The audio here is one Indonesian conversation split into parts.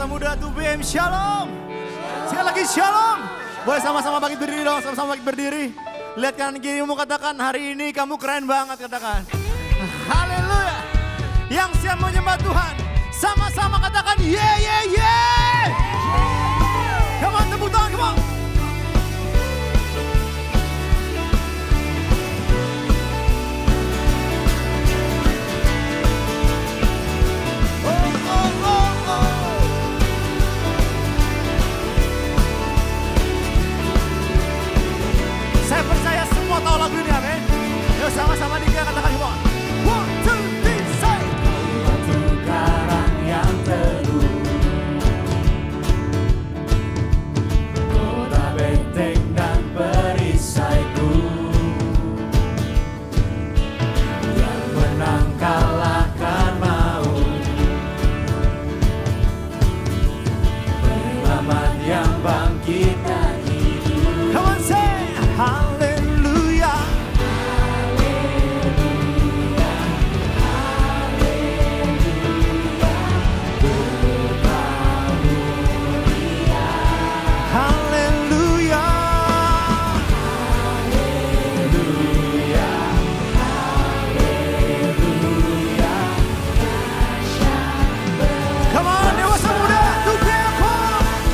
Masa Muda 2PM, Shalom. Sekali lagi Shalom. Boleh sama-sama bangkit berdiri dong, sama-sama bangkit berdiri. Lihat kanan kirimu, katakan hari ini kamu keren banget, katakan. Haleluya. Yang siap menyembah Tuhan, sama-sama katakan yeah, yeah, yeah. Come on, tepuk tangan, come on. Saya percaya semua tahu lagu ini, amin. Yuk sama-sama nih kita katakan semua. 1, 2, 3, say. Batu karang yang teduh, kota benteng dan perisaiku, yang menang kalahkan maut, penyelamat yang bangkit dan hidup. Come on, say. Haleluya. Haleluya. Come on, dewasa muda, 2PM,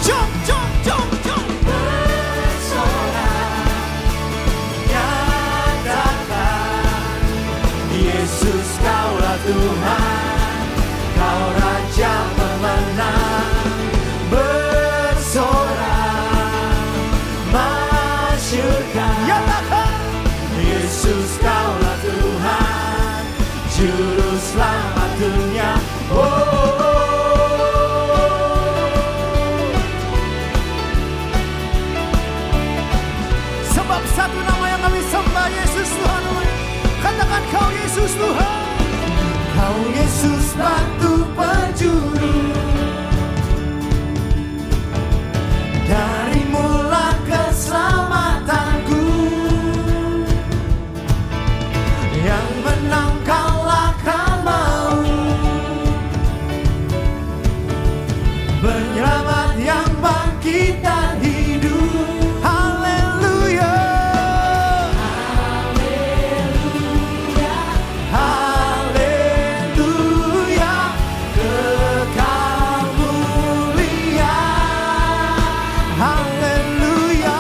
jump, jump, jump, jump. Yesus, Kaulah Tuhan, Kau Raja pemenang, bersorak, masyurkan. Nyatakan. Yesus, Kaulah Tuhan, Juru Selamat dunia. Oh, oh, oh. Sebab satu nama yang kami sembah, Yesus Tuhan. Katakan Kau Yesus Tuhan. Kau Yesus batu penjuru, darimulah keselamatanku, yang menang kalahkan maut, penyelamat yang bangkit dan hidup. Haleluya. Haleluya, kekal mulia. Haleluya.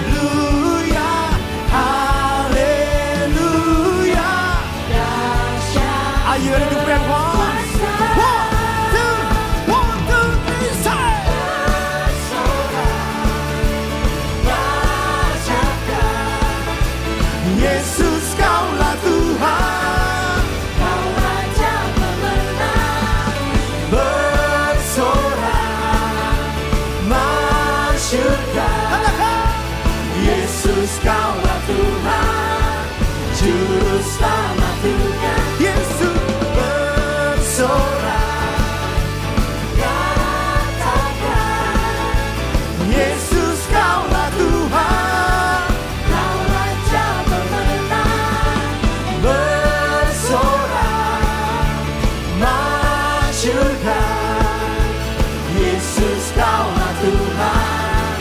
Haleluya, haleluya. Are you ready to pray? 1, 2, 3, say. Yesus, Kaulah Tuhan, Kau Raja pemenang, bersorak, masyurkan. Katakan. Yesus, Kaulah Tuhan, Juru Selamat dunia. Yesus. Bersorak, katakan, Yesus, Kaulah Tuhan, Kau Raja pemenang, bersorak, masyurkan. Yesus, Kaulah Tuhan,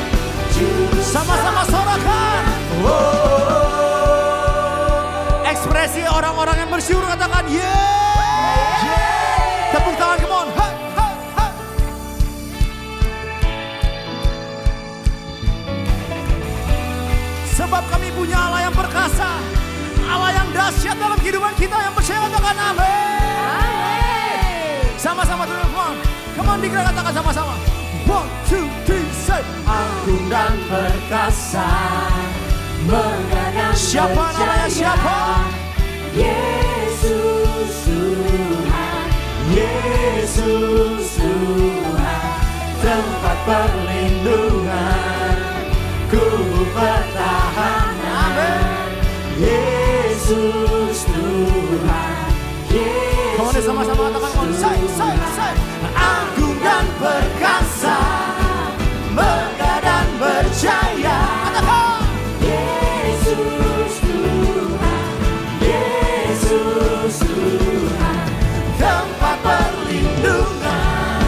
Juru Sama-sama sorakan. Oh, oh, oh. Ekspresi orang-orang yang bersyukur katakan yeah. Tepuk tangan, come on. Ha, ha, ha. Sebab kami punya Allah yang perkasa, Allah yang dahsyat dalam kehidupan kita, yang percaya katakan amin. Sama-sama terus, come on. Come on, dikira katakan sama-sama. 1, 2, 3, say. Agung dan perkasa, megah dan Siapa namanya, berjaya. siapa? Yesus Tuhan, Yesus Tuhan, tempat perlindungan, kubu pertahanan. Yesus Tuhan, Yesus. Come on, sama-sama katakan, come on. Say, say, say. Agung dan perkasa, megah dan berjaya. Katakan. Yesus Tuhan, Yesus Tuhan, tempat perlindungan,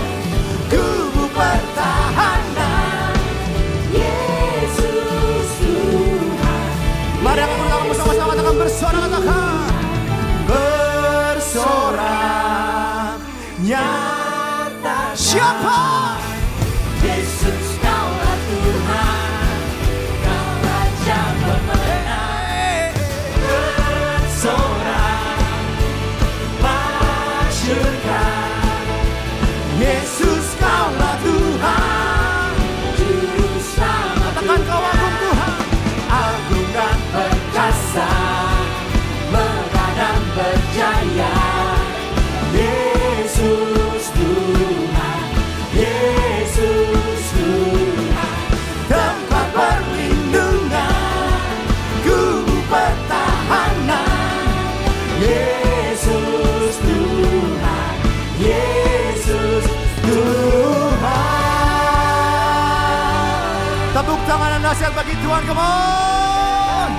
dahsyat bagi Tuhan, come on.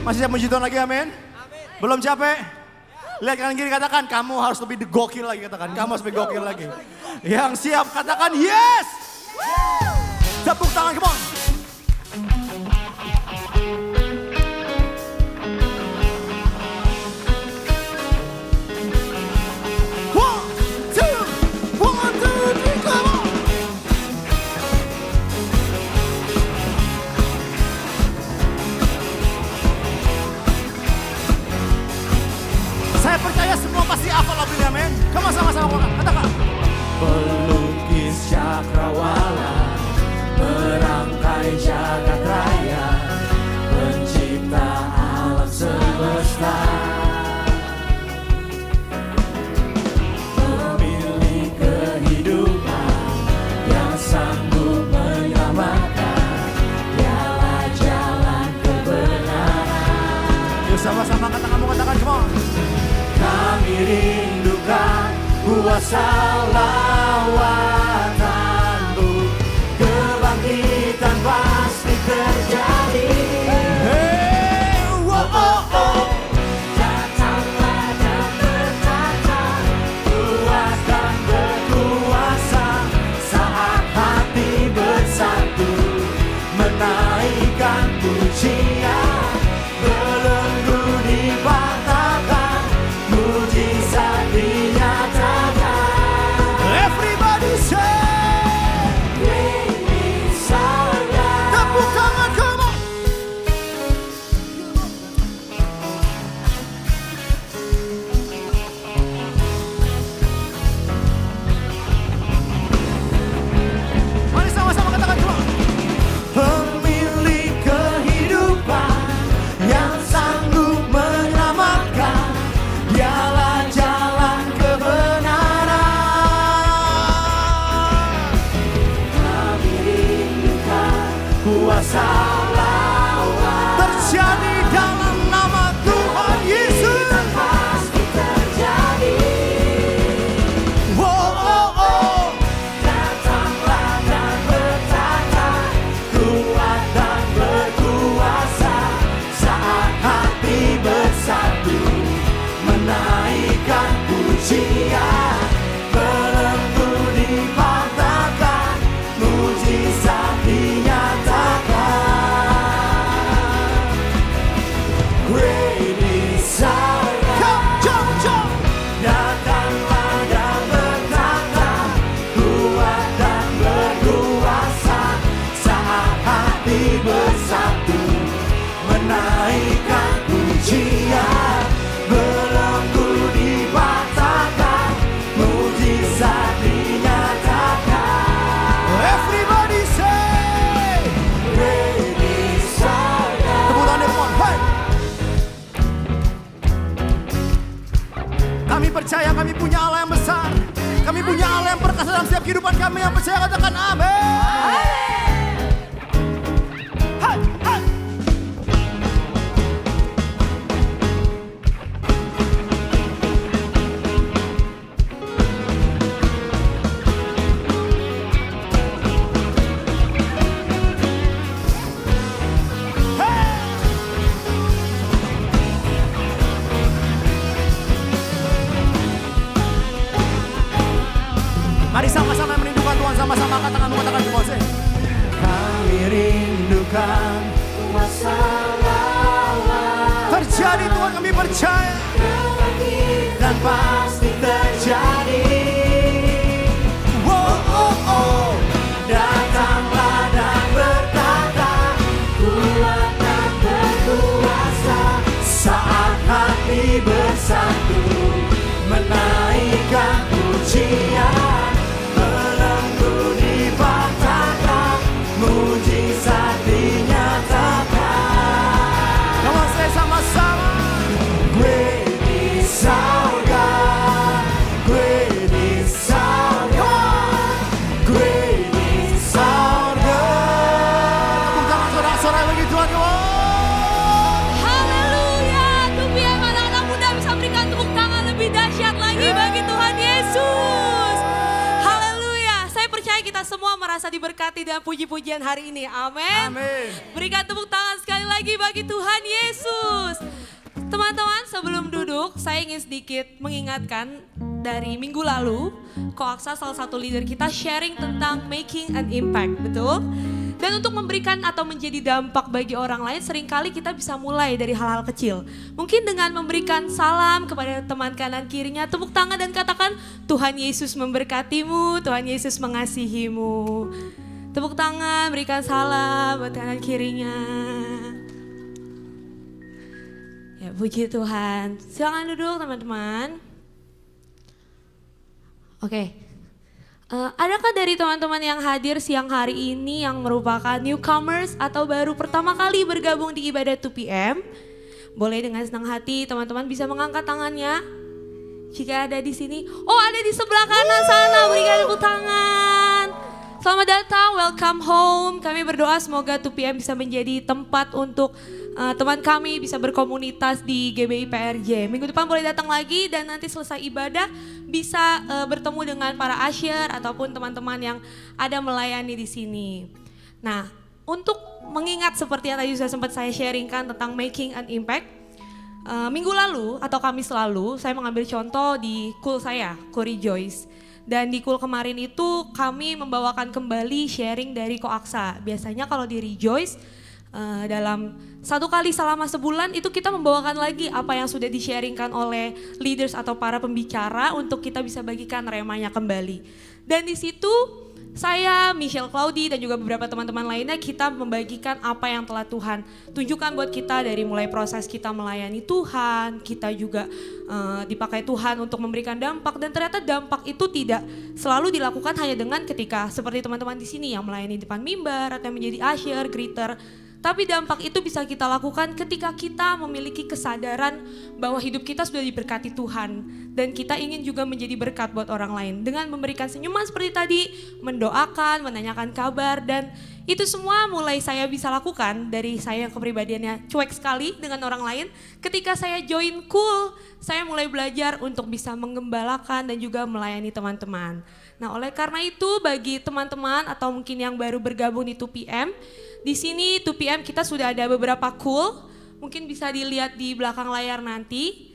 Masih siap puji Tuhan lagi, amin? Belum capek? Lihat kanan kiri, katakan kamu harus lebih gokil lagi, katakan kamu harus lebih gokil lagi. Yang siap katakan yes. Tepuk tangan, come on. Saya percaya semua pasti hafal lagu ini, amin. Kamu sama-sama katakan. Pelukis cakrawala, merangkai jagat raya, pencipta alam semesta, pemilik kehidupan yang sanggup menyelamatkan, dialah jalan kebenaran. Yuk sama-sama katakan semua. Kami rindukan kuasa lawatanmu, kebangkitan pasti terjadi. Hey, wow, oh, oh. Datanglah dan berkata, kuat dan berkuasa, saat hati bersatu, menaikkan pujian, belenggu dipatahkan, mujizat dinyatakan. Everybody say. Great is our God. Tepuk tangan, come on. Mari sama-sama katakan semua. Pemilik kehidupan yang sanggup menyelamatkan, dialah jalan kebenaran. Kami rindukan kuasa lawan, Terjadi dalam nama Tuhan Yesus. pasti terjadi. Oh, oh, oh. Datanglah dan bertata, kuat dan berkuasa, saat hati bersatu, menaikkan pujian, belenggu dipatahkan, mujizat dinyatakan. Great is our God. Jump, jump. Datanglah dan berkata, kuat dan berkuasa, saat hati bersatu, menaikkan pujian, belenggu dipatahkan, mujizat dinyatakan. Everybody say. Great is our God. Tepuk tangan, come on. Hey. Kami percaya kami punya Allah yang besar. Kami punya Allah yang perkasa dalam setiap kehidupan kami. Yang percaya katakan amin. Hai, hai. Mari sama-sama merindukan Tuhan, sama-sama katakan semua sih. Kami rindukan kuasa lawan, Terjadi Tuhan, kami percaya. dan pasti terjadi. Oh, oh, oh. Datanglah dan berkata, kuat dan berkuasa, saat hati bersatu, menaikkan pujian, belenggu dipatahkan, mujizat dinyatakan. Come on, say sama-sama. Great is our God. Great is our God. Great is our God. Tepuk tangan sorak-sorai bagi Tuhan, come on. Haleluya, tuh biar anak-anak muda bisa berikan tepuk tangan lebih dahsyat lagi kita semua merasa diberkati dengan puji-pujian hari ini. Amin. Amin. Berikan tepuk tangan sekali lagi bagi Tuhan Yesus. Teman-teman, sebelum duduk, saya ingin sedikit mengingatkan dari minggu lalu, Koaksa salah satu leader kita sharing tentang making an impact, betul? Dan untuk memberikan atau menjadi dampak bagi orang lain, seringkali kita bisa mulai dari hal-hal kecil. Mungkin dengan memberikan salam kepada teman kanan kirinya, tepuk tangan dan katakan, Tuhan Yesus memberkatimu, Tuhan Yesus mengasihimu. Tepuk tangan, berikan salam buat kanan kirinya. Ya, puji Tuhan. Silakan duduk teman-teman. Oke. Adakah dari teman-teman yang hadir siang hari ini yang merupakan newcomers atau baru pertama kali bergabung di ibadah 2PM? Boleh dengan senang hati teman-teman bisa mengangkat tangannya. Jika ada di sini, oh ada di sebelah kanan sana, berikan tepuk tangan. Selamat datang, welcome home. Kami berdoa semoga 2PM bisa menjadi tempat untuk teman kami bisa berkomunitas di GBI PRJ. Minggu depan boleh datang lagi dan nanti selesai ibadah bisa bertemu dengan para usher ataupun teman-teman yang ada melayani di sini. Nah, untuk mengingat seperti yang tadi sudah sempat saya sharingkan tentang making an impact, minggu lalu atau Kamis lalu saya mengambil contoh di Cool saya, Cool Rejoice. Dan di Cool kemarin itu kami membawakan kembali sharing dari Koaksa. Biasanya kalau di Rejoice dalam satu kali selama sebulan itu kita membawakan lagi apa yang sudah di-sharingkan oleh leaders atau para pembicara untuk kita bisa bagikan remanya kembali. Dan di situ saya, Michelle Claudi dan juga beberapa teman-teman lainnya kita membagikan apa yang telah Tuhan tunjukkan buat kita dari mulai proses kita melayani Tuhan, kita juga dipakai Tuhan untuk memberikan dampak dan ternyata dampak itu tidak selalu dilakukan hanya dengan ketika seperti teman-teman di sini yang melayani depan mimbar atau yang menjadi usher, greeter. Tapi dampak itu bisa kita lakukan ketika kita memiliki kesadaran bahwa hidup kita sudah diberkati Tuhan. Dan kita ingin juga menjadi berkat buat orang lain. Dengan memberikan senyuman seperti tadi, mendoakan, menanyakan kabar. Dan itu semua mulai saya bisa lakukan dari saya yang kepribadiannya cuek sekali dengan orang lain. Ketika saya join Cool, saya mulai belajar untuk bisa menggembalakan dan juga melayani teman-teman. Nah oleh karena itu bagi teman-teman atau mungkin yang baru bergabung di 2PM, di sini 2PM kita sudah ada beberapa Cool, mungkin bisa dilihat di belakang layar nanti.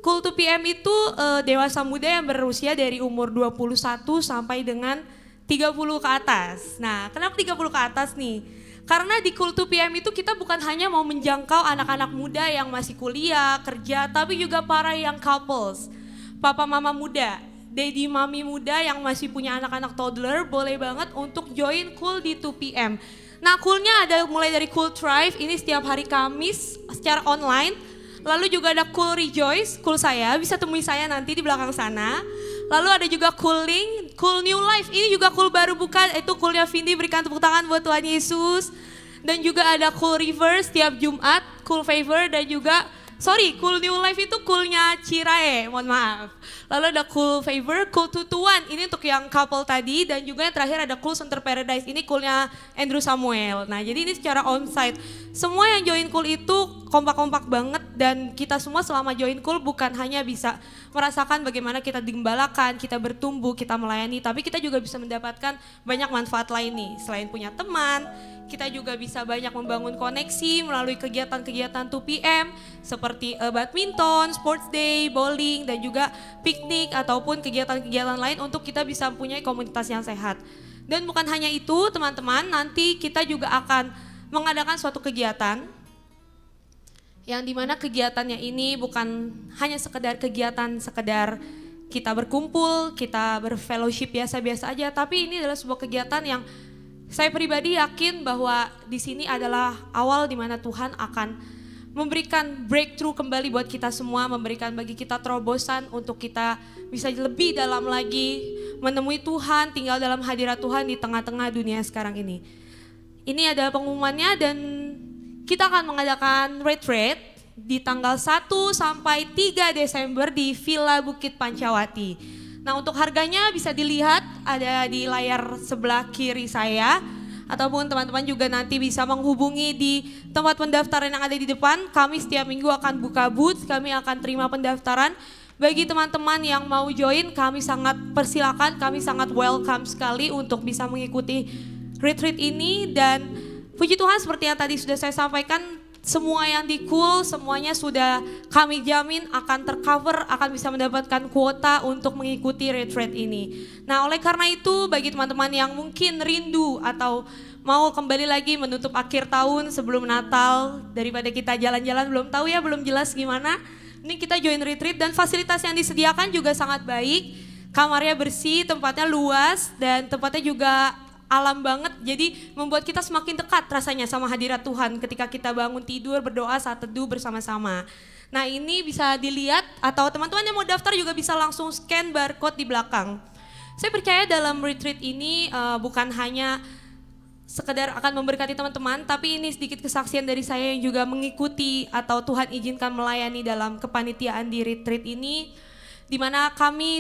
Cool 2PM itu dewasa muda yang berusia dari umur 21 sampai dengan 30 ke atas. Nah kenapa 30 ke atas nih? Karena di Cool 2PM itu kita bukan hanya mau menjangkau anak-anak muda yang masih kuliah, kerja, tapi juga para yang couples, papa mama muda, daddy mami muda yang masih punya anak-anak toddler boleh banget untuk join Cool di 2PM. Nah Cool-nya ada mulai dari Cool Thrive, ini setiap hari Kamis secara online. Lalu juga ada Cool Rejoice, Cool saya, bisa temui saya nanti di belakang sana. Lalu ada juga Cool Link, Cool New Life, ini juga Cool baru buka, itu Cool-nya Vindi, berikan tepuk tangan buat Tuhan Yesus. Dan juga ada Cool River setiap Jumat, Cool Favor dan juga Cool New Life itu Cool-nya Cirae, mohon maaf. Lalu ada Cool Favor, Cool 221, ini untuk yang couple tadi. Dan juga yang terakhir ada Cool Center Paradise, ini Cool-nya Andrew Samuel. Nah jadi ini secara onsite. Semua yang join Cool itu kompak-kompak banget. Dan kita semua selama join Cool bukan hanya bisa merasakan bagaimana kita digembalakan, kita bertumbuh, kita melayani. Tapi kita juga bisa mendapatkan banyak manfaat lain nih. Selain punya teman, kita juga bisa banyak membangun koneksi melalui kegiatan-kegiatan 2PM seperti badminton, sports day, bowling, dan juga piknik ataupun kegiatan-kegiatan lain untuk kita bisa mempunyai komunitas yang sehat. Dan bukan hanya itu teman-teman, nanti kita juga akan mengadakan suatu kegiatan yang dimana kegiatannya ini bukan hanya sekedar kita berkumpul, kita berfellowship biasa-biasa aja, tapi ini adalah sebuah kegiatan yang saya pribadi yakin bahwa di sini adalah awal di mana Tuhan akan memberikan breakthrough kembali buat kita semua, memberikan bagi kita terobosan untuk kita bisa lebih dalam lagi menemui Tuhan, tinggal dalam hadirat Tuhan di tengah-tengah dunia sekarang ini. Ini adalah pengumumannya dan kita akan mengadakan retreat di tanggal 1 sampai 3 Desember di Villa Bukit Pancawati. Nah untuk harganya bisa dilihat ada di layar sebelah kiri saya. Ataupun teman-teman juga nanti bisa menghubungi di tempat pendaftaran yang ada di depan. Kami setiap minggu akan buka booth, kami akan terima pendaftaran. Bagi teman-teman yang mau join, kami sangat persilakan, kami sangat welcome sekali untuk bisa mengikuti retreat ini. Dan puji Tuhan seperti yang tadi sudah saya sampaikan, semua yang di Cool semuanya sudah kami jamin akan tercover, akan bisa mendapatkan kuota untuk mengikuti retreat ini. Nah, oleh karena itu bagi teman-teman yang mungkin rindu atau mau kembali lagi menutup akhir tahun sebelum Natal, daripada kita jalan-jalan belum tahu ya, belum jelas gimana, ini kita join retreat. Dan fasilitas yang disediakan juga sangat baik, kamarnya bersih, tempatnya luas, dan tempatnya juga alam banget, jadi membuat kita semakin dekat rasanya sama hadirat Tuhan ketika kita bangun tidur, berdoa saat teduh bersama-sama. Nah, ini bisa dilihat atau teman-teman yang mau daftar juga bisa langsung scan barcode di belakang. Saya percaya dalam retreat ini bukan hanya sekedar akan memberkati teman-teman, tapi ini sedikit kesaksian dari saya yang juga mengikuti atau Tuhan izinkan melayani dalam kepanitiaan di retreat ini, di mana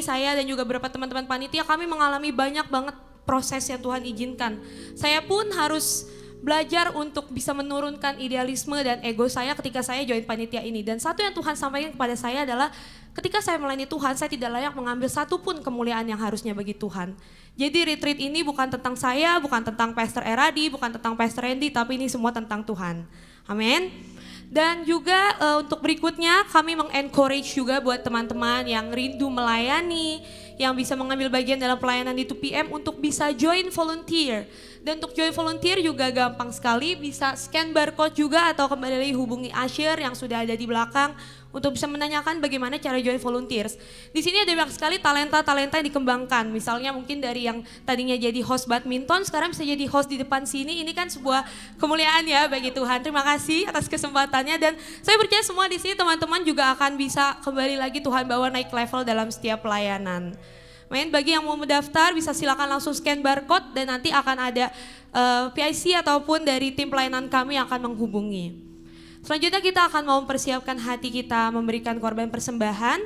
saya dan juga beberapa teman-teman panitia, kami mengalami banyak banget proses yang Tuhan izinkan. Saya pun harus belajar untuk bisa menurunkan idealisme dan ego saya ketika saya join panitia ini. Dan satu yang Tuhan sampaikan kepada saya adalah ketika saya melayani Tuhan, saya tidak layak mengambil satu pun kemuliaan yang harusnya bagi Tuhan. Jadi retreat ini bukan tentang saya, bukan tentang Pastor Eradi, bukan tentang Pastor Randy, tapi ini semua tentang Tuhan. Amin. Dan juga untuk berikutnya kami mengencourage juga buat teman-teman yang rindu melayani, yang bisa mengambil bagian dalam pelayanan di 2PM untuk bisa join volunteer. Dan untuk join volunteer juga gampang sekali, bisa scan barcode juga atau kembali hubungi Asher yang sudah ada di belakang untuk bisa menanyakan bagaimana cara join volunteers. Di sini ada banyak sekali talenta-talenta yang dikembangkan. Misalnya mungkin dari yang tadinya jadi host badminton sekarang bisa jadi host di depan sini. Ini kan sebuah kemuliaan ya bagi Tuhan. Terima kasih atas kesempatannya, dan saya percaya semua di sini teman-teman juga akan bisa kembali lagi Tuhan bawa naik level dalam setiap pelayanan. Bagi yang mau mendaftar bisa silakan langsung scan barcode dan nanti akan ada PIC ataupun dari tim pelayanan kami yang akan menghubungi. Selanjutnya kita akan mau mempersiapkan hati kita memberikan korban persembahan.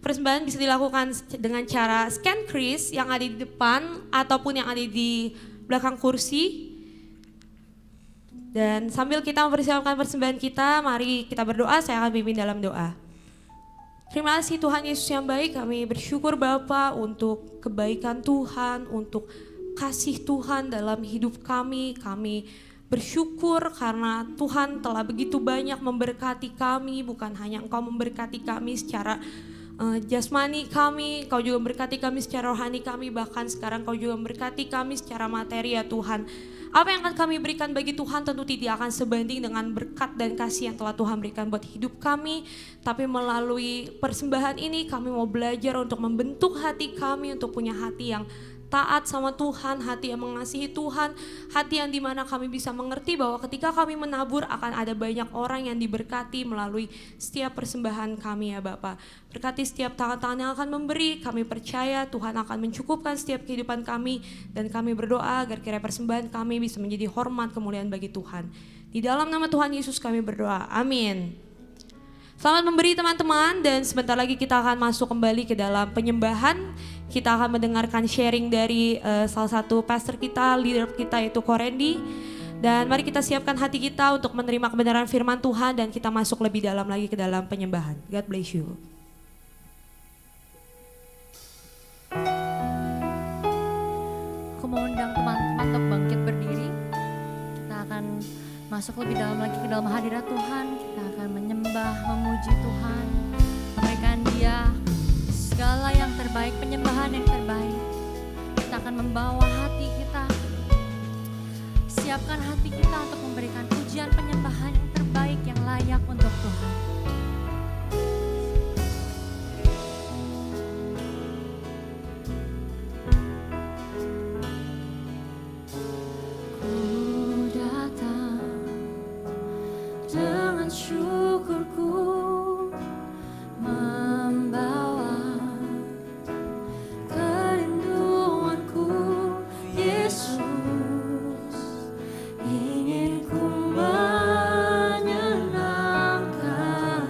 Persembahan bisa dilakukan dengan cara scan kris yang ada di depan ataupun yang ada di belakang kursi. Dan sambil kita mempersiapkan persembahan kita, mari kita berdoa, saya akan pimpin dalam doa. Terima kasih Tuhan Yesus yang baik, kami bersyukur Bapa untuk kebaikan Tuhan, untuk kasih Tuhan dalam hidup kami. Kami bersyukur karena Tuhan telah begitu banyak memberkati kami, bukan hanya Engkau memberkati kami secara jasmani kami, Kau juga memberkati kami secara rohani kami, bahkan sekarang Kau juga memberkati kami secara materi ya Tuhan. Apa yang akan kami berikan bagi Tuhan tentu tidak akan sebanding dengan berkat dan kasih yang telah Tuhan berikan buat hidup kami. Tapi melalui persembahan ini kami mau belajar untuk membentuk hati kami untuk punya hati yang taat sama Tuhan, hati yang mengasihi Tuhan, hati yang dimana kami bisa mengerti bahwa ketika kami menabur akan ada banyak orang yang diberkati melalui setiap persembahan kami ya Bapa. Berkati setiap tangan-tangan yang akan memberi, kami percaya Tuhan akan mencukupkan setiap kehidupan kami, dan kami berdoa agar kiranya persembahan kami bisa menjadi hormat kemuliaan bagi Tuhan. Di dalam nama Tuhan Yesus kami berdoa, amin. Selamat memberi teman-teman, dan sebentar lagi kita akan masuk kembali ke dalam penyembahan. Kita akan mendengarkan sharing dari salah satu pastor kita, leader kita yaitu Korendi. Dan mari kita siapkan hati kita untuk menerima kebenaran firman Tuhan dan kita masuk lebih dalam lagi ke dalam penyembahan. God bless you. Aku mau undang teman-teman untuk bangkit berdiri. Kita akan masuk lebih dalam lagi ke dalam hadirat Tuhan. Kita akan menyembah, memuji Tuhan, memberikan Dia segala yang terbaik, penyembahan yang terbaik. Kita akan membawa hati kita, siapkan hati kita untuk memberikan pujian penyembahan yang terbaik, yang layak untuk Tuhan. Ku datang dengan syukurku, membawa kerinduanku, Yesus, ingin ku menyenangkan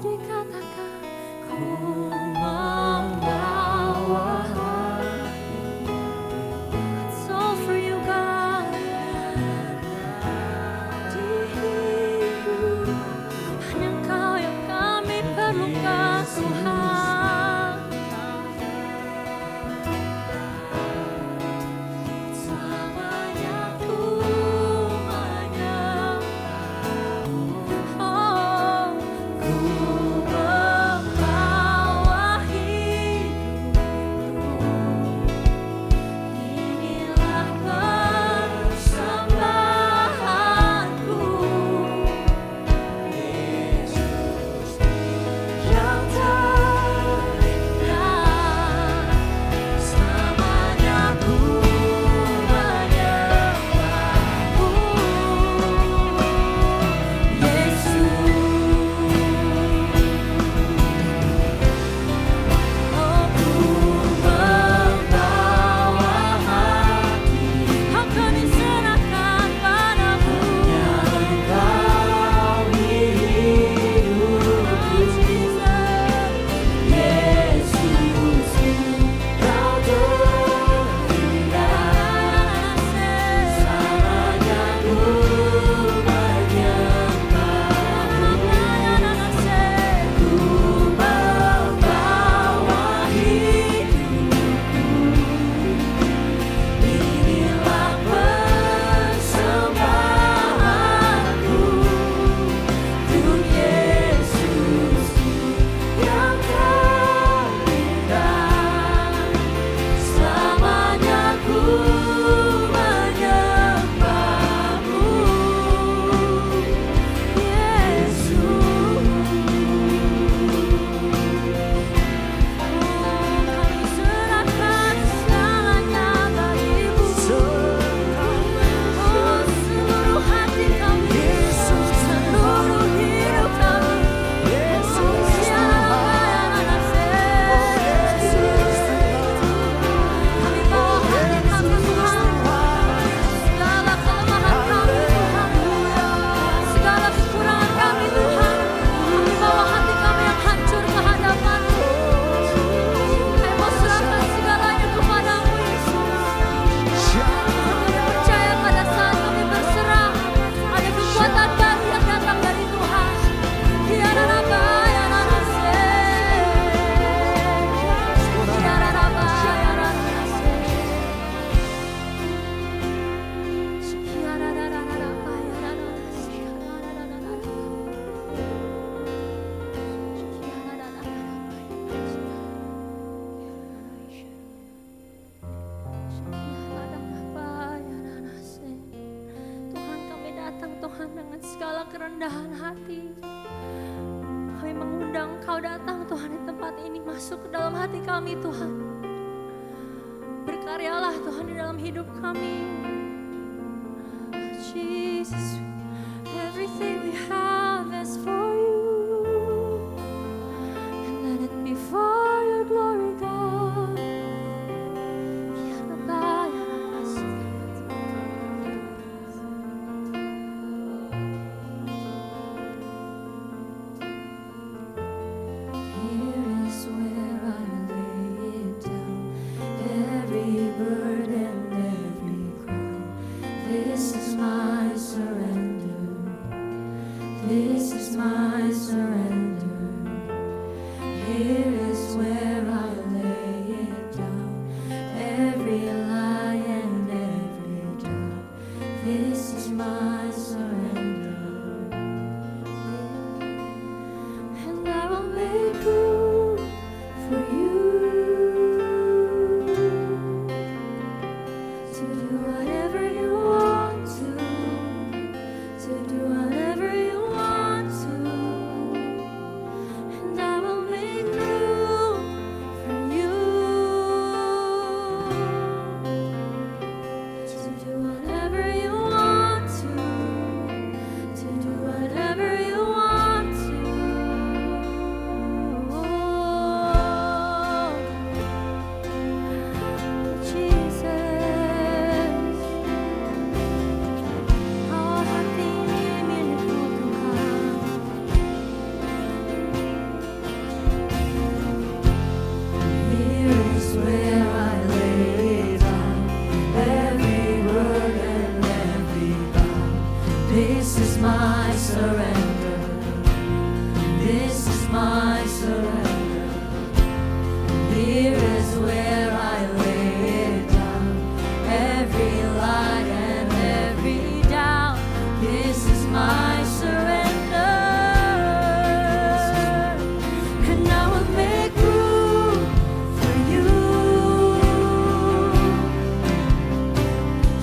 dikatakan ku membawa It's all for you God. Di hidup hanya Engkau yang kami perlukan Tuhan. Selamanya ku menyembah. Oh, ku membawa hidupku. Inilah persembahanku. Yesus yang terindah. Selamanya ku menyembahmu. Yesus. Oh, ku membawa hati, akan diserahkan padamu. Engkau hidupku, Yesus, Kau terindah. Selamanya ku menyembahmu. Ku membawa hidupku. Inilah persembahanku untuk Yesus yang terindah. Selamanya ku menyembahmu. Yesus. Kami serahkan segalanya bagimu. Oh, seluruh hati kami, seluruh hidup kami. Kami bawa hati kami Tuhan, segala kelemahan kami Tuhan, segala kekurangan kami Tuhan. Kami bawa hati kami yang hancur ke hadapan-Mu. Kami mau serahkan segalanya kepadamu Yesus. Kami percaya pada saat kami berserah, ada kekuatan baru yang datang dari Tuhan. Tiada raba, ya ranase. Tiada raba, ya ranase. Tiada raba, ya ranase. Tuhan, kami datang Tuhan dengan segala kerendahan hati. Kami mengundang Kau datang Tuhan di tempat ini, masuk ke dalam hati kami Tuhan. Berkaryalah Tuhan di dalam hidup kami. Jesus, everything we have is for you. And let it be for your glory, God. Here is where I lay it down, every burden, every crown. This is my surrender. This is my surrender. Here is where I lay it down, every lie and every doubt. This is my surrender. And I will make room for you to do whatever you want to do whatever you want to. And I will make room for you to do whatever you want to. This is my surrender. This is my surrender. Here is where I lay it down. Every lie and every doubt. This is my surrender. And I will make room for you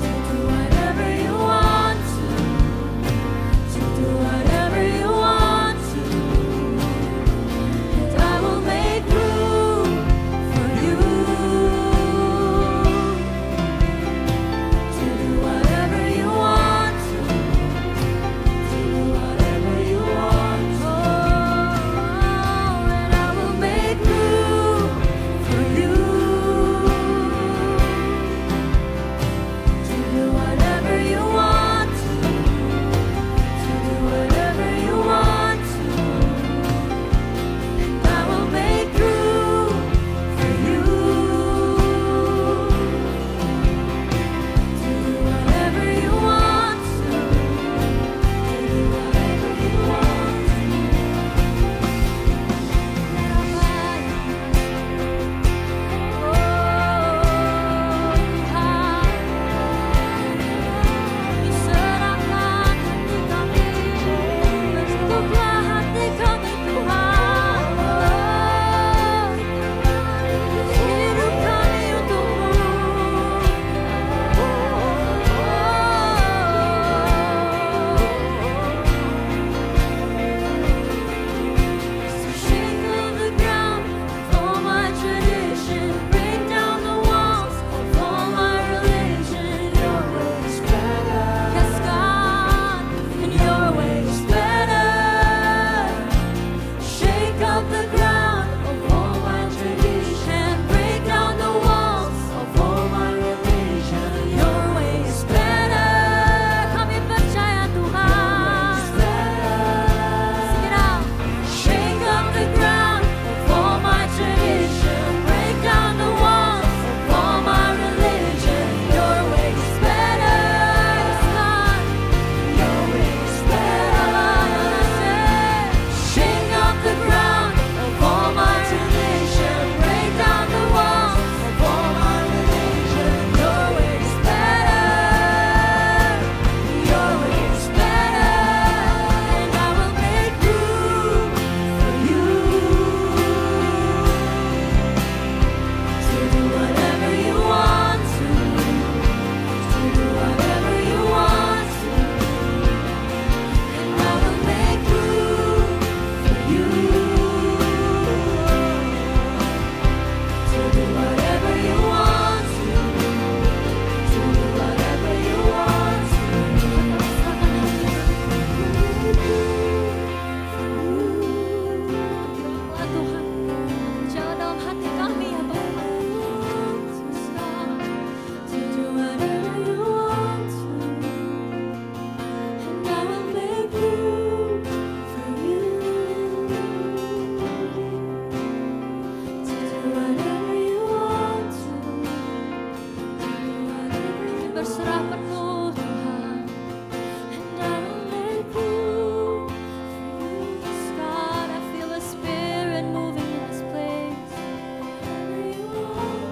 to do whatever you want to do whatever you want to. And I will make room for you to do whatever you want to do whatever you want to. And I will make room for you to do whatever you want to do whatever you want to. And I will make room for you to do whatever you want to do whatever you want Shake up the ground of all my tradition, break down the walls of all my religion. Your way is better, yes God, and your way is better. Shake up the ground of all my tradition, break down the walls of all my religion. Your way is better. Kami percaya Tuhan. Sing it out. Shake up the ground of all my tradition, break down the walls of all my religion. Your way is better, yes God. Your way is better. Shake up the ground of all my tradition, break down the walls of all my religion. Your way is better. Your way is better. And I will make room for you to do whatever you want to do whatever you want to. And I will make room for you to do whatever you want to do whatever you want Tuhan, jangan dalam hati kami ya Tuhan. To do whatever you want to, and I will make room for you to do whatever you want to do whatever you berserah penuh Tuhan. And I will make room for you. Yes, God, I feel the Spirit moving in this place. Whatever you want.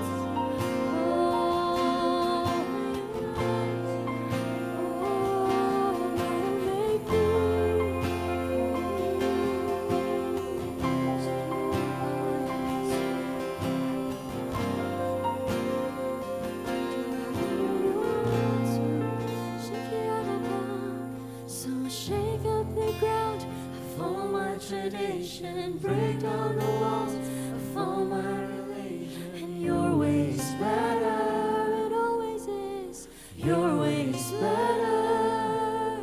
Make So shake up the ground of all my tradition, break down the walls of all my religion. And your way is better, it always is. Your way is better.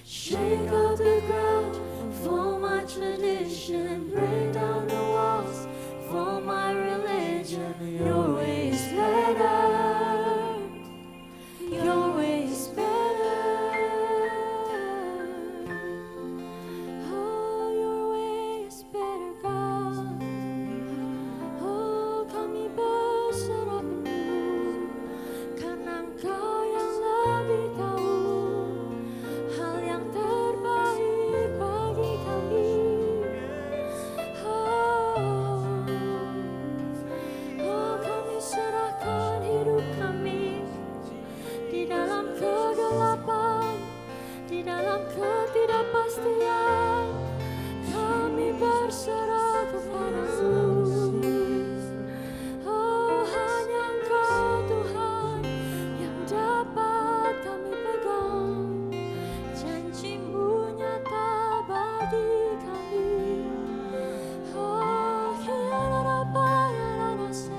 Shake up the ground of all my tradition, break down the walls of all my religion. Your way is better. Your way is better. Oh, your way is better, God. setia, kami berserah kepadamu. Oh, hanya Engkau Tuhan yang dapat kami pegang. Janji-Mu nyata bagi kami. Oh, kiara bayara nase.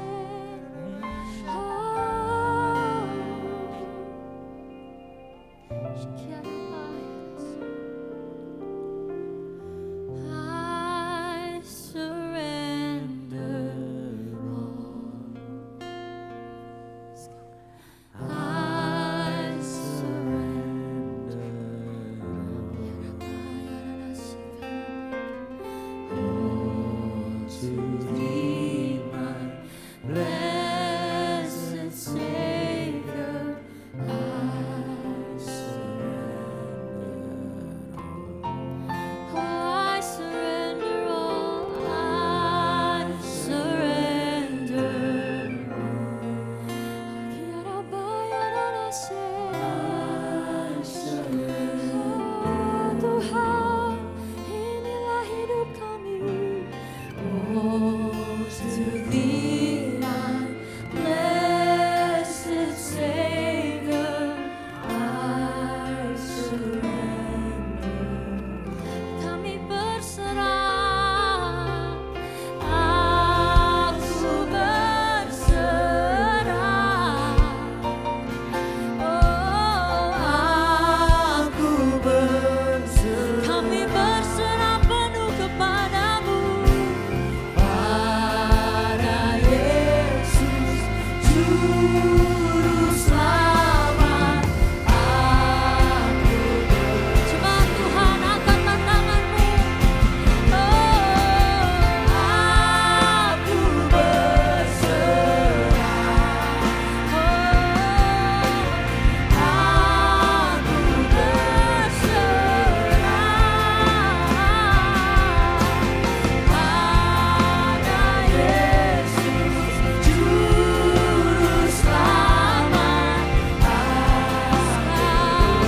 Oh, kiara bayara. I surrender all. I surrender all to Thee, my blessed Savior. I surrender all. Oh, I surrender all. I surrender all. Kiara bayara nase. Oh, Tuhan, inilah hidup kami. Oh, to Thee, my blessed Savior, I surrender. Kami berserah, aku berserah. Oh, aku berserah. Kami berserah penuh kepadamu. Pada Yesus, Juru Selamat, aku coba Tuhan angkat tanganmu. Oh, aku berserah. Oh, aku berserah. Pada Yesus, Juru Selamat,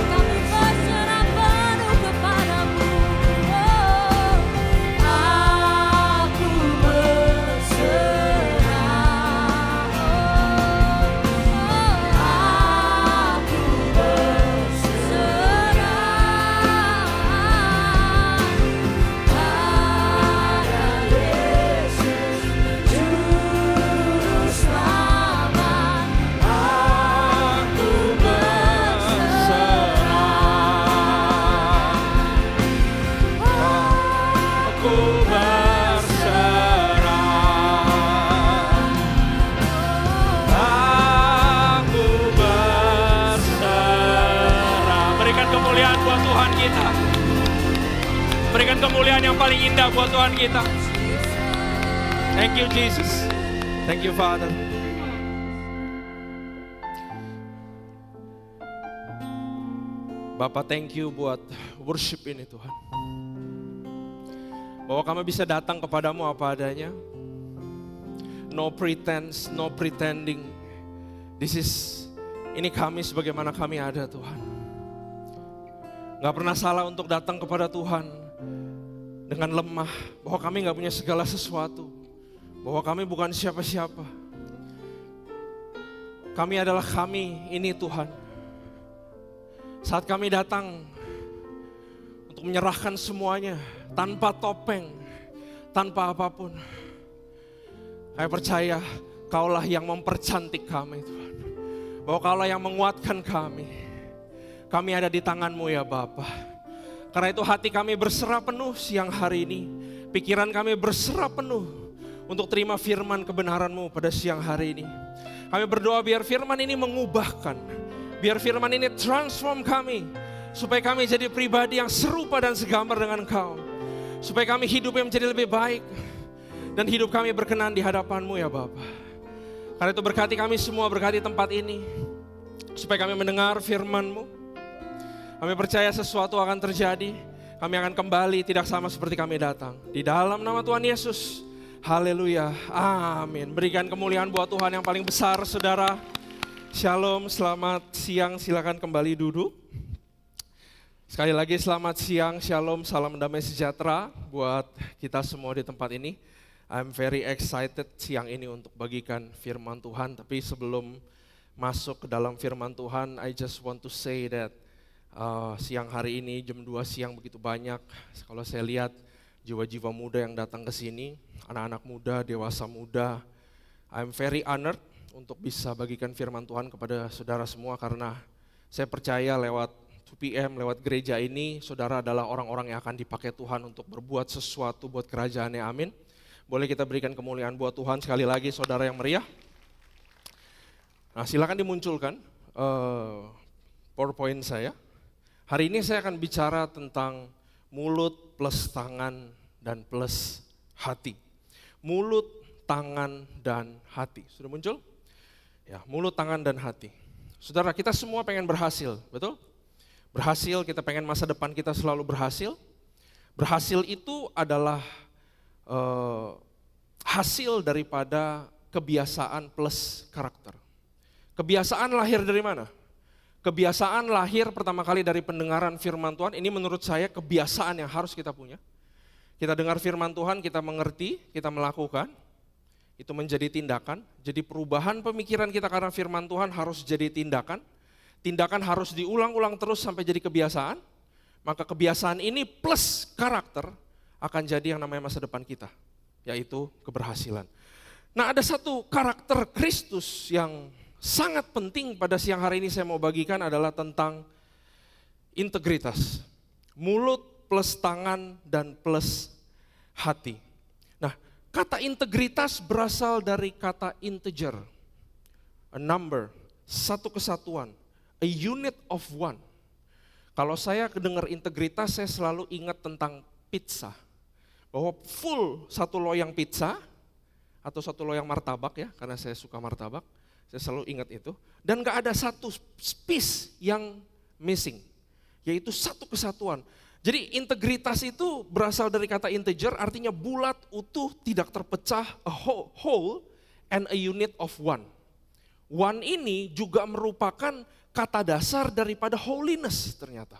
kami berserah penuh kepadamu. Oh, aku berserah. Aku berserah. Pada Yesus, Juru Selamat, aku berserah. Aku berserah. Aku berserah. Berikan kemuliaan buat Tuhan kita. Berikan kemuliaan yang paling indah buat Tuhan kita. Thank you Jesus. Thank you Father. Bapak thank you buat worship ini Tuhan. Bahwa kami bisa datang kepadamu apa adanya. No pretense, no pretending. Ini kami sebagaimana kami ada Tuhan. Gak pernah salah untuk datang kepada Tuhan dengan lemah. Bahwa kami gak punya segala sesuatu. Bahwa kami bukan siapa-siapa. Kami adalah kami ini Tuhan. Saat kami datang untuk menyerahkan semuanya tanpa topeng, tanpa apapun. Saya percaya Kaulah yang mempercantik kami Tuhan. Bahwa Kaulah yang menguatkan kami. Kami ada di tangan-Mu ya Bapa. Karena itu hati kami berserah penuh siang hari ini. Pikiran kami berserah penuh untuk terima firman kebenaran-Mu pada siang hari ini. Kami berdoa biar firman ini mengubahkan. Biar firman ini transform kami. Supaya kami jadi pribadi yang serupa dan segambar dengan Engkau. Supaya kami hidupnya menjadi lebih baik. Dan hidup kami berkenan di hadapan-Mu ya Bapa. Karena itu berkati kami semua, berkati tempat ini. Supaya kami mendengar firman-Mu. Kami percaya sesuatu akan terjadi. Kami akan kembali tidak sama seperti kami datang. Di dalam nama Tuhan Yesus. Haleluya. Amin. Berikan kemuliaan buat Tuhan yang paling besar saudara. Shalom, selamat siang. Silakan kembali duduk. Sekali lagi selamat siang, shalom, salam damai sejahtera buat kita semua di tempat ini. I'm very excited siang ini untuk bagikan firman Tuhan. Tapi sebelum masuk ke dalam firman Tuhan, I just want to say that siang hari ini jam 2 siang begitu banyak. Kalau saya lihat jiwa-jiwa muda yang datang ke sini, anak-anak muda, dewasa muda. I'm very honored untuk bisa bagikan firman Tuhan kepada saudara semua karena saya percaya lewat 2PM, lewat gereja ini, saudara adalah orang-orang yang akan dipakai Tuhan untuk berbuat sesuatu buat kerajaannya, amin. Boleh kita berikan kemuliaan buat Tuhan sekali lagi, saudara yang meriah. Nah, silakan dimunculkan PowerPoint saya. Hari ini saya akan bicara tentang mulut plus tangan dan plus hati. Mulut, tangan, dan hati. Sudah muncul? Ya, mulut, tangan, dan hati. Saudara, kita semua pengen berhasil, betul? Berhasil, kita pengen masa depan kita selalu berhasil. Berhasil itu adalah hasil daripada kebiasaan plus karakter. Kebiasaan lahir dari mana? Kebiasaan lahir pertama kali dari pendengaran firman Tuhan. Ini menurut saya kebiasaan yang harus kita punya. Kita dengar firman Tuhan, kita mengerti, kita melakukan. Itu menjadi tindakan. Jadi perubahan pemikiran kita karena firman Tuhan harus jadi tindakan. Tindakan harus diulang-ulang terus sampai jadi kebiasaan, maka kebiasaan ini plus karakter akan jadi yang namanya masa depan kita, yaitu keberhasilan. Nah, ada satu karakter Kristus yang sangat penting pada siang hari ini saya mau bagikan adalah tentang integritas. Mulut plus tangan dan plus hati. Nah, kata integritas berasal dari kata integer, a number, satu kesatuan. A unit of one. Kalau saya kedengar integritas, saya selalu ingat tentang pizza. Bahwa full satu loyang pizza, atau satu loyang martabak ya, karena saya suka martabak, saya selalu ingat itu. Dan gak ada satu piece yang missing, yaitu satu kesatuan. Jadi integritas itu berasal dari kata integer, artinya bulat, utuh, tidak terpecah, a whole, and a unit of one. One ini juga merupakan kata dasar daripada holiness ternyata.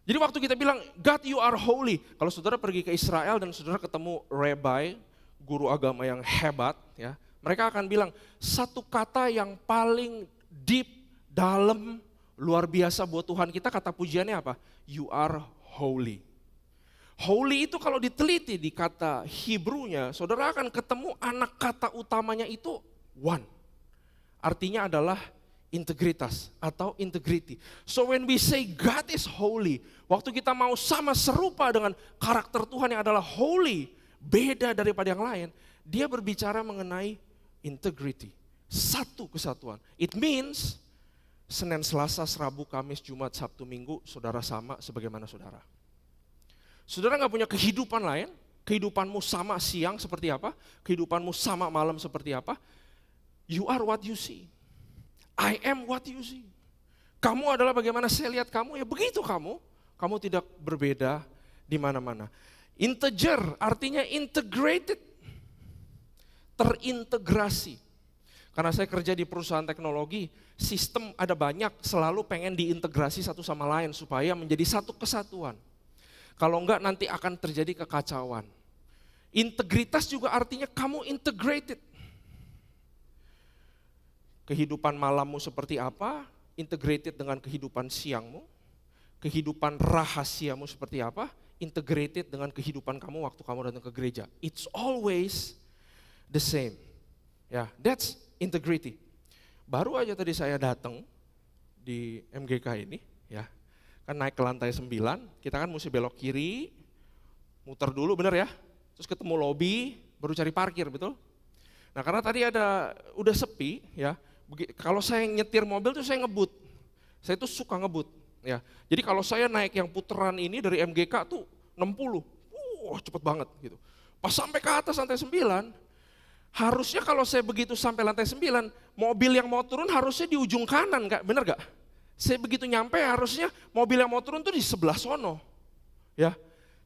Jadi waktu kita bilang, God you are holy. Kalau saudara pergi ke Israel dan saudara ketemu rabbi, guru agama yang hebat, ya, mereka akan bilang, satu kata yang paling deep, dalam, luar biasa buat Tuhan kita, kata pujiannya apa? You are holy. Holy itu kalau diteliti di kata Hebrew-nya, saudara akan ketemu anak kata utamanya itu one. Artinya adalah integritas atau integrity. So when we say God is holy, waktu kita mau sama serupa dengan karakter Tuhan yang adalah holy, beda daripada yang lain, dia berbicara mengenai integrity, satu kesatuan. It means Senin, Selasa, Rabu, Kamis, Jumat, Sabtu, Minggu, saudara sama sebagaimana saudara. Saudara gak punya kehidupan lain, kehidupanmu sama siang seperti apa, kehidupanmu sama malam seperti apa, you are what you see. I am what you see. Kamu adalah bagaimana saya lihat kamu, ya begitu kamu tidak berbeda di mana-mana. Integer artinya integrated, terintegrasi. Karena saya kerja di perusahaan teknologi, sistem ada banyak, selalu pengen diintegrasi satu sama lain supaya menjadi satu kesatuan. Kalau enggak nanti akan terjadi kekacauan. Integritas juga artinya kamu integrated. Kehidupan malammu seperti apa, integrated dengan kehidupan siangmu. Kehidupan rahasiamu seperti apa, integrated dengan kehidupan kamu waktu kamu datang ke gereja. It's always the same. Ya, that's integrity. Baru aja tadi saya datang di MGK ini, ya, kan naik ke lantai 9, kita kan mesti belok kiri, muter dulu bener ya, terus ketemu lobby, baru cari parkir, betul? Nah karena tadi udah sepi, ya. Kalau saya nyetir mobil tuh saya ngebut, saya tuh suka ngebut, ya. Jadi kalau saya naik yang puteran ini dari MGK tuh 60, cepet banget gitu. Pas sampai ke atas lantai 9, harusnya kalau saya begitu sampai lantai 9, mobil yang mau turun harusnya di ujung kanan, bener gak? Saya begitu nyampe harusnya mobil yang mau turun tuh di sebelah sono, ya,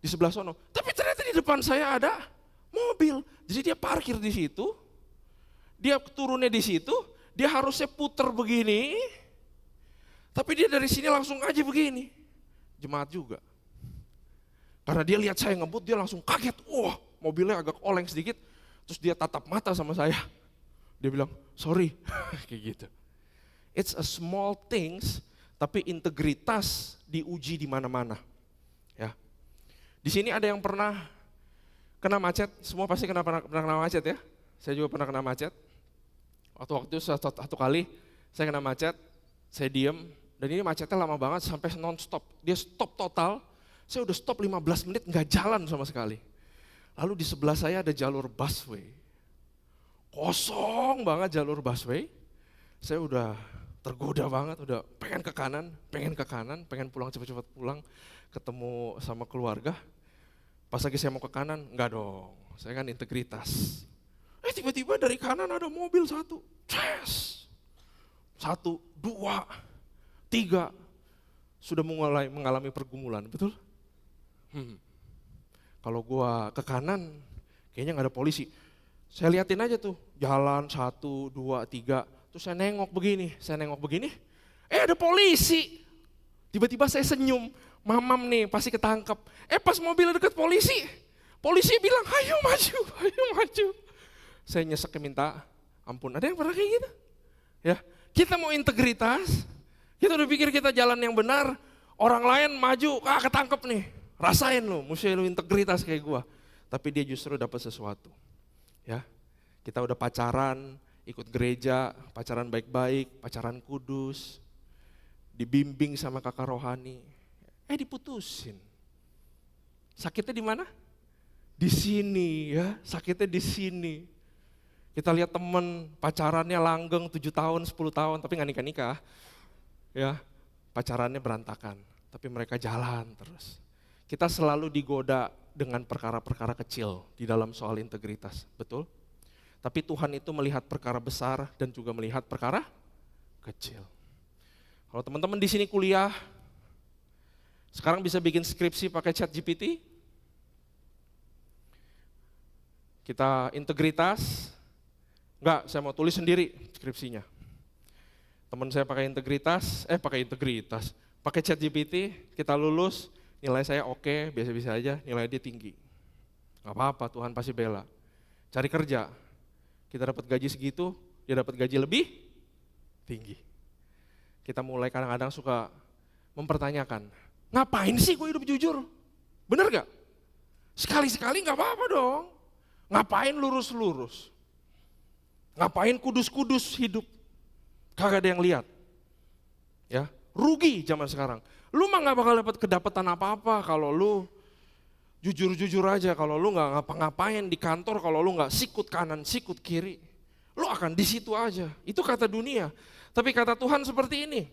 di sebelah sono. Tapi ternyata di depan saya ada mobil, jadi dia parkir di situ, dia turunnya di situ. Dia harusnya puter begini, tapi dia dari sini langsung aja begini. jemaat juga. Karena dia lihat saya ngebut, dia langsung kaget. Wah, mobilnya agak oleng sedikit. Terus dia tatap mata sama saya. Dia bilang, sorry, kayak gitu. It's a small things, tapi integritas diuji di mana-mana. Ya. Di sini ada yang pernah kena macet, semua pasti pernah kena macet ya. Saya juga pernah kena macet. Waktu itu satu kali saya kena macet, saya diem, dan ini macetnya lama banget sampai non-stop. Dia stop total, saya udah stop 15 menit nggak jalan sama sekali. Lalu di sebelah saya ada jalur busway. Kosong banget jalur busway. Saya udah tergoda banget, udah pengen ke kanan, pengen pulang cepet-cepet pulang, ketemu sama keluarga. Pas lagi saya mau ke kanan, enggak dong, saya kan integritas. Tiba-tiba dari kanan ada mobil satu, yes. 1, 2, 3, sudah mulai mengalami pergumulan, betul? Kalau gua ke kanan, kayaknya nggak ada polisi. Saya liatin aja tuh, jalan 1, 2, 3, terus saya nengok begini, ada polisi. Tiba-tiba saya senyum, mamam nih pasti ketangkep. Pas mobil deket polisi bilang, ayo maju. Saya nyesek minta ampun, ada yang pernah kayak gitu? Ya, kita mau integritas, kita udah pikir kita jalan yang benar, orang lain maju, ketangkep nih. Rasain lu, mesti lu integritas kayak gua. Tapi dia justru dapat sesuatu. Ya, kita udah pacaran, ikut gereja, pacaran baik-baik, pacaran kudus, dibimbing sama kakak rohani, diputusin. Sakitnya di mana? Di sini ya, sakitnya di sini. Kita lihat temen pacarannya langgeng 7 tahun, 10 tahun, tapi nggak nikah-nikah. Ya, pacarannya berantakan, tapi mereka jalan terus. Kita selalu digoda dengan perkara-perkara kecil di dalam soal integritas, betul? Tapi Tuhan itu melihat perkara besar dan juga melihat perkara kecil. Kalau teman-teman di sini kuliah, sekarang bisa bikin skripsi pakai ChatGPT. Kita integritas, enggak, saya mau tulis sendiri skripsinya. Teman saya pakai integritas, pakai ChatGPT, kita lulus, nilai saya oke, biasa-biasa aja, nilai dia tinggi. Gak apa-apa, Tuhan pasti bela. Cari kerja, kita dapat gaji segitu, dia dapat gaji lebih tinggi. Kita mulai kadang-kadang suka mempertanyakan, ngapain sih gue hidup jujur? Bener gak? Sekali-sekali gak apa-apa dong. Ngapain lurus-lurus? Ngapain kudus-kudus hidup? Kagak ada yang lihat. Ya, rugi zaman sekarang. Lu mah gak bakal dapat kedapatan apa-apa kalau lu jujur-jujur aja, kalau lu gak ngapa-ngapain di kantor, kalau lu gak sikut kanan, sikut kiri. Lu akan di situ aja, itu kata dunia. Tapi kata Tuhan seperti ini,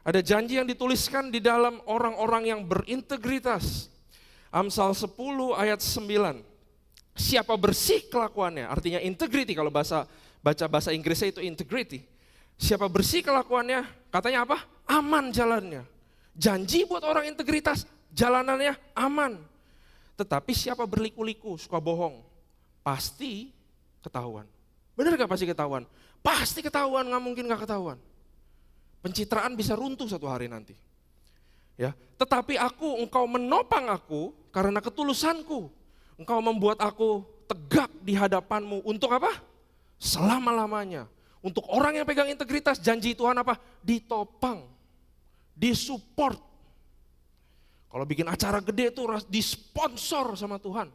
ada janji yang dituliskan di dalam orang-orang yang berintegritas. Amsal 10 ayat 9, siapa bersih kelakuannya, artinya integrity, kalau baca bahasa Inggrisnya itu integrity. Siapa bersih kelakuannya, katanya apa? Aman jalannya. Janji buat orang integritas, jalanannya aman. Tetapi siapa berliku-liku, suka bohong, pasti ketahuan. Benar gak pasti ketahuan? Pasti ketahuan, gak mungkin gak ketahuan. Pencitraan bisa runtuh satu hari nanti. Ya, tetapi engkau menopang aku karena ketulusanku. Engkau membuat aku tegak di hadapanmu untuk apa? Selama-lamanya. Untuk orang yang pegang integritas, janji Tuhan apa? Ditopang, disupport. Kalau bikin acara gede itu disponsor sama Tuhan.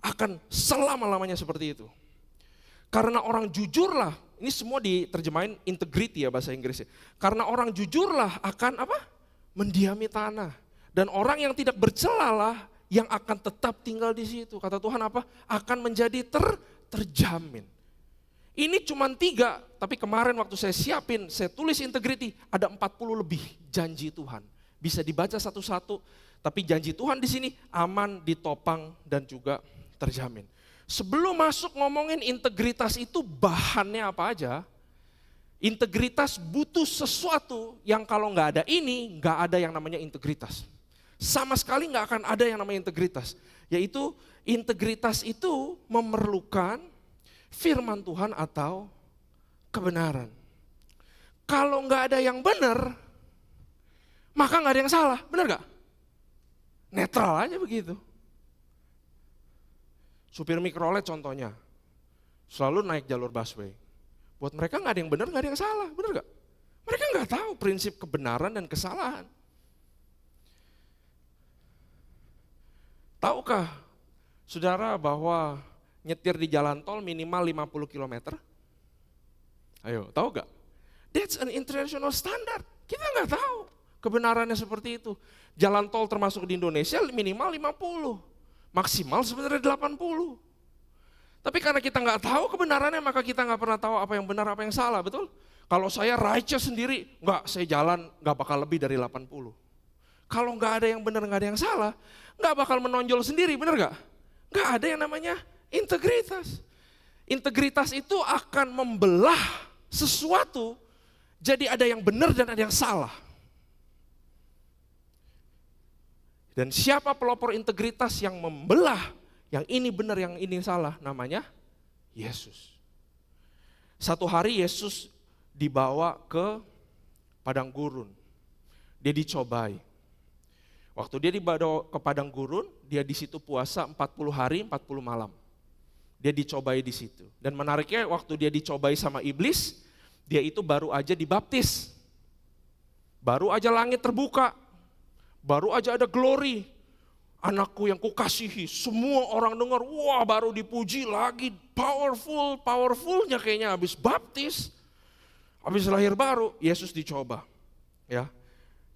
Akan selama-lamanya seperti itu. Karena orang jujurlah, ini semua diterjemahin integrity ya bahasa Inggrisnya. Karena orang jujurlah akan apa? Mendiami tanah. Dan orang yang tidak bercelalah yang akan tetap tinggal di situ. Kata Tuhan apa? Akan menjadi terjamin. Ini cuma 3, tapi kemarin waktu saya siapin, saya tulis integrity, ada 40 lebih janji Tuhan. Bisa dibaca satu-satu, tapi janji Tuhan di sini aman, ditopang, dan juga terjamin. Sebelum masuk ngomongin integritas itu bahannya apa aja, integritas butuh sesuatu yang kalau nggak ada ini, nggak ada yang namanya integritas. Sama sekali nggak akan ada yang namanya integritas. Yaitu integritas itu memerlukan firman Tuhan atau kebenaran. Kalau nggak ada yang benar, maka nggak ada yang salah, benar gak? Netral aja begitu. Supir mikrolet contohnya, selalu naik jalur busway. Buat mereka nggak ada yang benar, nggak ada yang salah, benar gak? Mereka nggak tahu prinsip kebenaran dan kesalahan. Tahukah saudara bahwa nyetir di jalan tol minimal 50 km? Ayo, tahu gak? That's an international standard. Kita nggak tahu kebenarannya seperti itu. Jalan tol termasuk di Indonesia minimal 50, maksimal sebenarnya 80. Tapi karena kita nggak tahu kebenarannya, maka kita nggak pernah tahu apa yang benar, apa yang salah, betul? Kalau saya righteous sendiri, saya jalan nggak bakal lebih dari 80. Kalau nggak ada yang benar, nggak ada yang salah, nggak bakal menonjol sendiri, benar nggak? Nggak ada yang namanya integritas. Integritas itu akan membelah sesuatu, jadi ada yang benar dan ada yang salah. Dan siapa pelopor integritas yang membelah, yang ini benar, yang ini salah, namanya Yesus. Satu hari Yesus dibawa ke padang gurun, dia dicobai. Waktu dia dibawa ke padang gurun, dia di situ puasa 40 hari, 40 malam. Dia dicobai di situ. Dan menariknya waktu dia dicobai sama iblis, dia itu baru aja dibaptis. Baru aja langit terbuka. Baru aja ada glory. Anakku yang kukasihi, semua orang dengar, wah baru dipuji lagi, powerfulnya kayaknya habis baptis. Habis lahir baru, Yesus dicoba. Ya.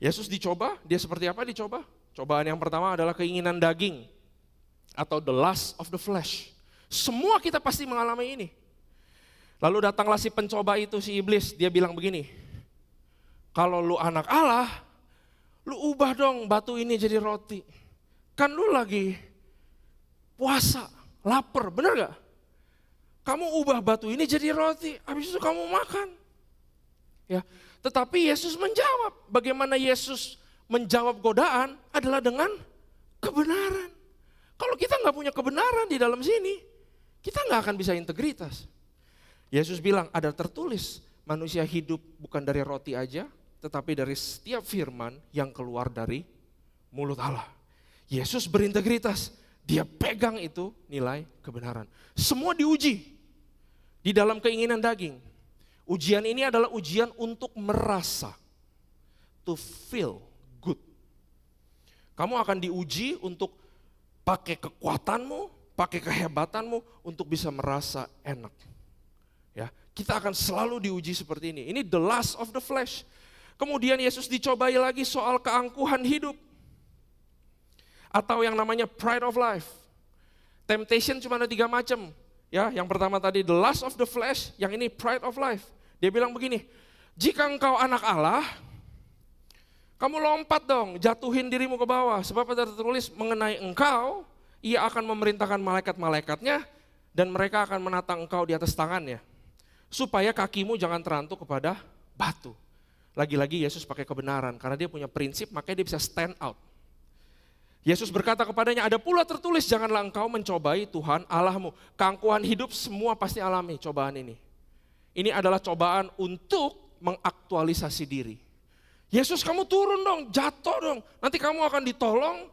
Yesus dicoba, dia seperti apa dicoba? Cobaan yang pertama adalah keinginan daging atau the lust of the flesh. Semua kita pasti mengalami ini. Lalu datanglah si pencoba itu, si iblis, dia bilang begini, kalau lu anak Allah, lu ubah dong batu ini jadi roti. Kan lu lagi puasa, lapar, bener gak? Kamu ubah batu ini jadi roti, habis itu kamu makan. Ya, tetapi Yesus menjawab. Bagaimana Yesus menjawab godaan adalah dengan kebenaran. Kalau kita nggak punya kebenaran di dalam sini, kita nggak akan bisa integritas. Yesus bilang ada tertulis, manusia hidup bukan dari roti aja, tetapi dari setiap firman yang keluar dari mulut Allah. Yesus berintegritas, dia pegang itu nilai kebenaran. Semua diuji di dalam keinginan daging. Ujian ini adalah ujian untuk merasa, to feel good. Kamu akan diuji untuk pakai kekuatanmu, pakai kehebatanmu untuk bisa merasa enak. Ya, kita akan selalu diuji seperti ini. Ini the lust of the flesh. Kemudian Yesus dicobai lagi soal keangkuhan hidup. Atau yang namanya pride of life. Temptation cuma ada 3 macam. Ya, yang pertama tadi the lust of the flesh, yang ini pride of life. Dia bilang begini, jika engkau anak Allah, kamu lompat dong, jatuhin dirimu ke bawah. Sebab ada tertulis mengenai engkau, ia akan memerintahkan malaikat-malaikatnya dan mereka akan menatang engkau di atas tangannya. Supaya kakimu jangan terantuk kepada batu. Lagi-lagi Yesus pakai kebenaran, karena dia punya prinsip, makanya dia bisa stand out. Yesus berkata kepadanya, ada pula tertulis, janganlah engkau mencobai Tuhan Allahmu. Keangkuhan hidup semua pasti alami cobaan ini. Ini adalah cobaan untuk mengaktualisasi diri. Yesus kamu turun dong, jatuh dong, nanti kamu akan ditolong.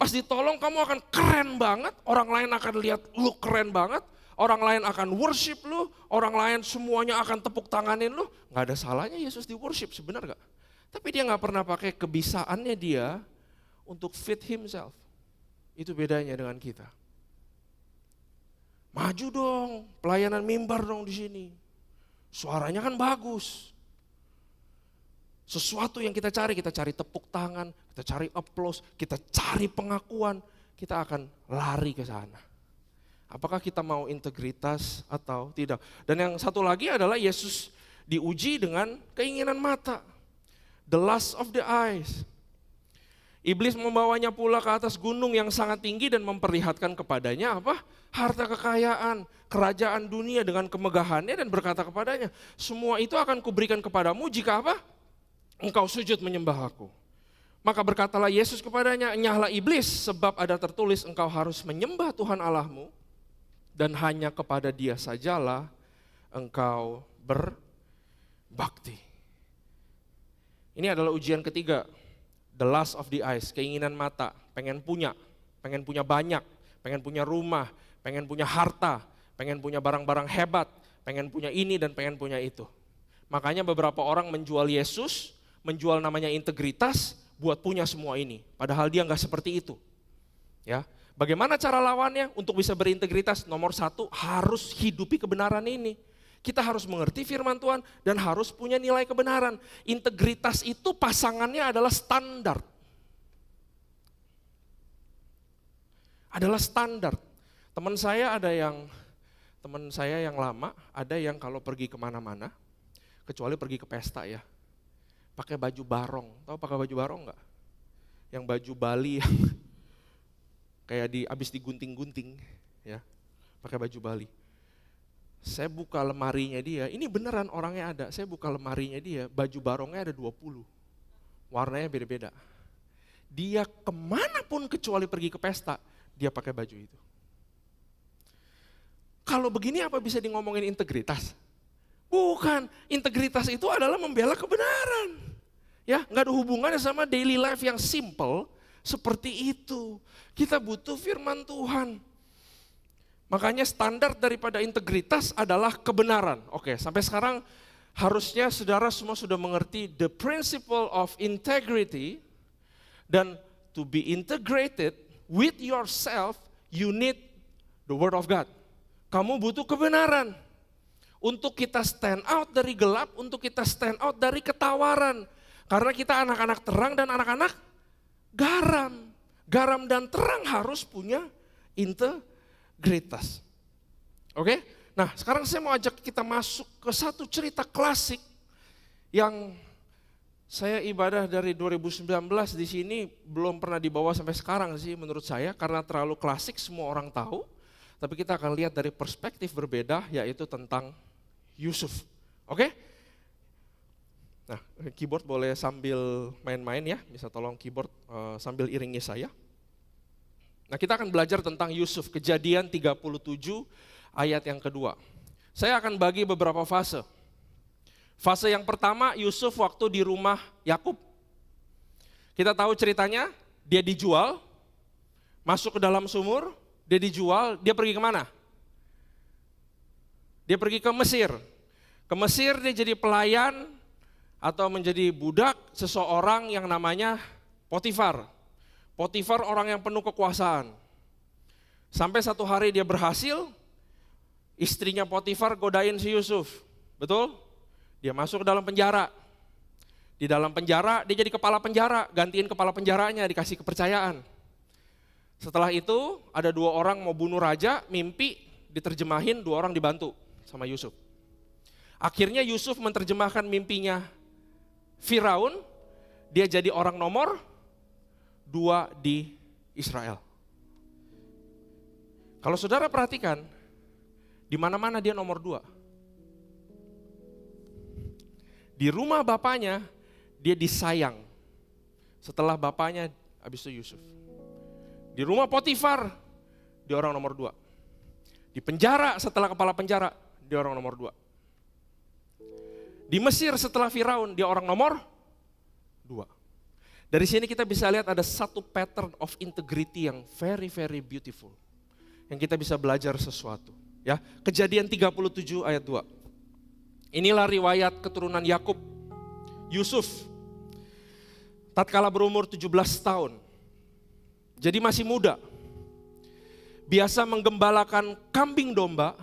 Pas ditolong kamu akan keren banget, orang lain akan lihat lu keren banget. Orang lain akan worship lu, orang lain semuanya akan tepuk tanganin lu. Gak ada salahnya Yesus di worship, sebenar gak? Tapi dia gak pernah pakai kebisaannya dia untuk fit himself. Itu bedanya dengan kita. Maju dong, pelayanan mimbar dong di sini. Suaranya kan bagus. Sesuatu yang kita cari tepuk tangan, kita cari applause, kita cari pengakuan, kita akan lari ke sana. Apakah kita mau integritas atau tidak? Dan yang satu lagi adalah Yesus diuji dengan keinginan mata. The lust of the eyes. Iblis membawanya pula ke atas gunung yang sangat tinggi dan memperlihatkan kepadanya apa? Harta kekayaan, kerajaan dunia dengan kemegahannya dan berkata kepadanya, semua itu akan kuberikan kepadamu jika apa? Engkau sujud menyembah aku. Maka berkatalah Yesus kepadanya, enyahlah iblis sebab ada tertulis engkau harus menyembah Tuhan Allahmu dan hanya kepada Dia sajalah engkau berbakti. Ini adalah ujian ketiga. The lust of the eyes, keinginan mata, pengen punya banyak, pengen punya rumah, pengen punya harta, pengen punya barang-barang hebat, pengen punya ini dan pengen punya itu. Makanya beberapa orang menjual Yesus, menjual namanya integritas buat punya semua ini. Padahal dia nggak seperti itu. Ya, bagaimana cara lawannya untuk bisa berintegritas? Nomor satu, harus hidupi kebenaran ini. Kita harus mengerti firman Tuhan dan harus punya nilai kebenaran. Integritas itu pasangannya adalah standar. Adalah standar. Teman saya yang lama, ada yang kalau pergi kemana-mana, kecuali pergi ke pesta ya, pakai baju barong. Tahu pakai baju barong nggak? Yang baju Bali yang kayak abis digunting-gunting, ya, pakai baju Bali. Saya buka lemarinya dia, ini beneran orangnya ada, saya buka lemarinya dia, baju barongnya ada 20, warnanya beda-beda. Dia kemanapun kecuali pergi ke pesta, dia pakai baju itu. Kalau begini apa bisa ngomongin integritas? Bukan, integritas itu adalah membela kebenaran. Ya, nggak ada hubungannya sama daily life yang simple seperti itu. Kita butuh firman Tuhan. Makanya standar daripada integritas adalah kebenaran. Oke, sampai sekarang harusnya saudara semua sudah mengerti the principle of integrity, dan to be integrated with yourself, you need the word of God. Kamu butuh kebenaran. Untuk kita stand out dari gelap, untuk kita stand out dari ketawaran. Karena kita anak-anak terang dan anak-anak garam. Garam dan terang harus punya integritas. Oke? Nah, sekarang saya mau ajak kita masuk ke satu cerita klasik yang saya ibadah dari 2019 di sini belum pernah dibawa sampai sekarang sih menurut saya, karena terlalu klasik semua orang tahu. Tapi kita akan lihat dari perspektif berbeda, yaitu tentang Yusuf. Oke? Nah, keyboard boleh sambil main-main ya, bisa tolong keyboard sambil iringi saya. Nah, kita akan belajar tentang Yusuf, Kejadian 37 ayat yang kedua. Saya akan bagi beberapa fase. Fase yang pertama, Yusuf waktu di rumah Yakub. Kita tahu ceritanya, dia dijual, masuk ke dalam sumur, dia dijual, dia pergi kemana? Dia pergi ke Mesir. Ke Mesir dia jadi pelayan atau menjadi budak seseorang yang namanya Potifar. Potifar orang yang penuh kekuasaan. Sampai satu hari dia berhasil, istrinya Potifar godain si Yusuf. Betul? Dia masuk ke dalam penjara. Di dalam penjara dia jadi kepala penjara, gantiin kepala penjaranya, dikasih kepercayaan. Setelah itu ada 2 orang mau bunuh raja, mimpi diterjemahin, 2 orang dibantu sama Yusuf. Akhirnya Yusuf menerjemahkan mimpinya Firaun, dia jadi orang nomor 2 di Israel. Kalau saudara perhatikan, di mana-mana dia nomor 2. Di rumah bapaknya, dia disayang. Setelah bapaknya, habis itu Yusuf. Di rumah Potifar, dia orang nomor 2. Di penjara setelah kepala penjara, dia orang nomor 2. Di Mesir setelah Firaun, dia orang nomor 2. Dari sini kita bisa lihat ada satu pattern of integrity yang very very beautiful. Yang kita bisa belajar sesuatu. Ya, Kejadian 37 ayat 2. Inilah riwayat keturunan Yakub. Yusuf, tatkala berumur 17 tahun. Jadi masih muda. Biasa menggembalakan kambing domba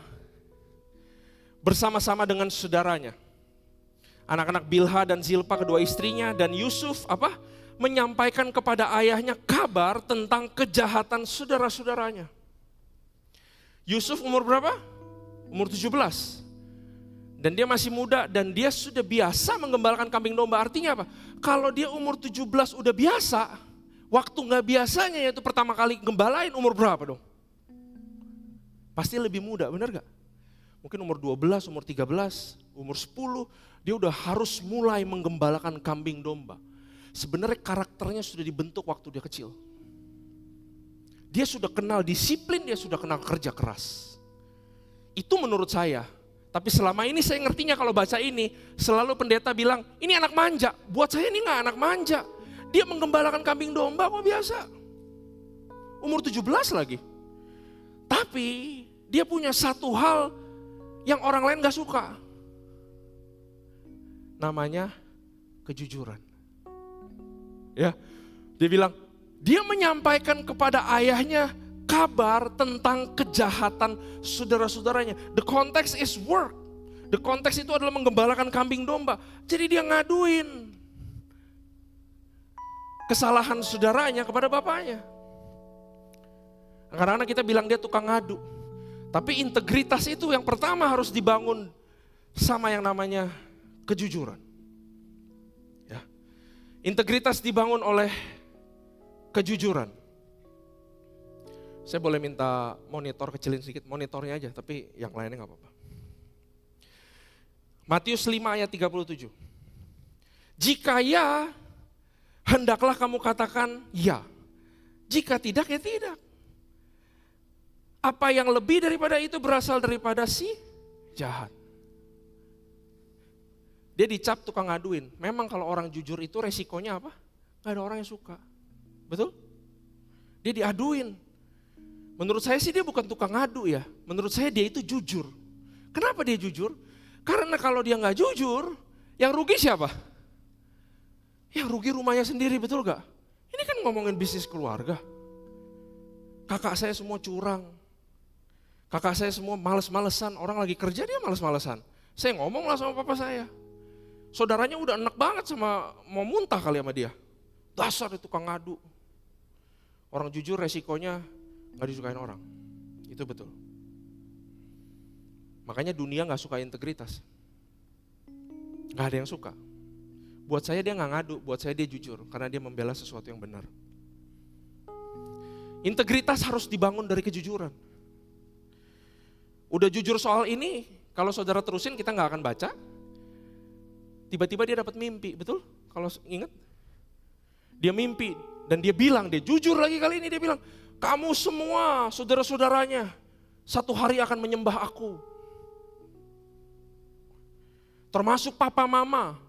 bersama-sama dengan saudaranya. Anak-anak Bilha dan Zilpa kedua istrinya, dan Yusuf menyampaikan kepada ayahnya kabar tentang kejahatan saudara-saudaranya. Yusuf umur berapa? Umur 17. Dan dia masih muda dan dia sudah biasa menggembalakan kambing domba. Artinya apa? Kalau dia umur 17 udah biasa, waktu gak biasanya yaitu pertama kali gembalain umur berapa dong? Pasti lebih muda, benar gak? Mungkin umur 12, umur 13, umur 10, dia udah harus mulai menggembalakan kambing domba. Sebenarnya karakternya sudah dibentuk waktu dia kecil. Dia sudah kenal disiplin, dia sudah kenal kerja keras. Itu menurut saya. Tapi selama ini saya ngertinya kalau baca ini, selalu pendeta bilang, ini anak manja. Buat saya ini gak anak manja. Dia menggembalakan kambing domba kok biasa. Umur 17 lagi. Tapi dia punya satu hal yang orang lain gak suka. Namanya kejujuran. Ya, dia bilang, dia menyampaikan kepada ayahnya kabar tentang kejahatan saudara-saudaranya. The context is work. The context itu adalah menggembalakan kambing domba. Jadi dia ngaduin kesalahan saudaranya kepada bapaknya. Kadang-kadang kita bilang dia tukang ngadu. Tapi integritas itu yang pertama harus dibangun sama yang namanya kejujuran. Ya. Integritas dibangun oleh kejujuran. Saya boleh minta monitor kecilin sedikit, monitornya aja, tapi yang lainnya gak apa-apa. Matius 5 ayat 37. Jika ya, hendaklah kamu katakan ya. Jika tidak, ya tidak. Apa yang lebih daripada itu berasal daripada si jahat. Dia dicap tukang ngaduin. Memang kalau orang jujur itu resikonya apa? Gak ada orang yang suka. Betul? Dia diaduin. Menurut saya sih dia bukan tukang ngadu ya. Menurut saya dia itu jujur. Kenapa dia jujur? Karena kalau dia gak jujur, yang rugi siapa? Yang rugi rumahnya sendiri, betul gak? Ini kan ngomongin bisnis keluarga. Kakak saya semua curang. Kakak saya semua males-malesan. Orang lagi kerja dia males-malesan. Saya ngomong lah sama papa saya. Saudaranya udah enak banget sama, mau muntah kali sama dia. Dasar itu tukang ngadu. Orang jujur resikonya gak disukain orang. Itu betul. Makanya dunia gak suka integritas. Gak ada yang suka. Buat saya dia gak ngadu, buat saya dia jujur. Karena dia membela sesuatu yang benar. Integritas harus dibangun dari kejujuran. Udah jujur soal ini, kalau saudara terusin kita gak akan baca. Tiba-tiba dia dapat mimpi, betul? Kalau ingat? Dia mimpi dan dia bilang, dia jujur lagi kali ini, dia bilang, kamu semua saudara-saudaranya satu hari akan menyembah aku. Termasuk papa mama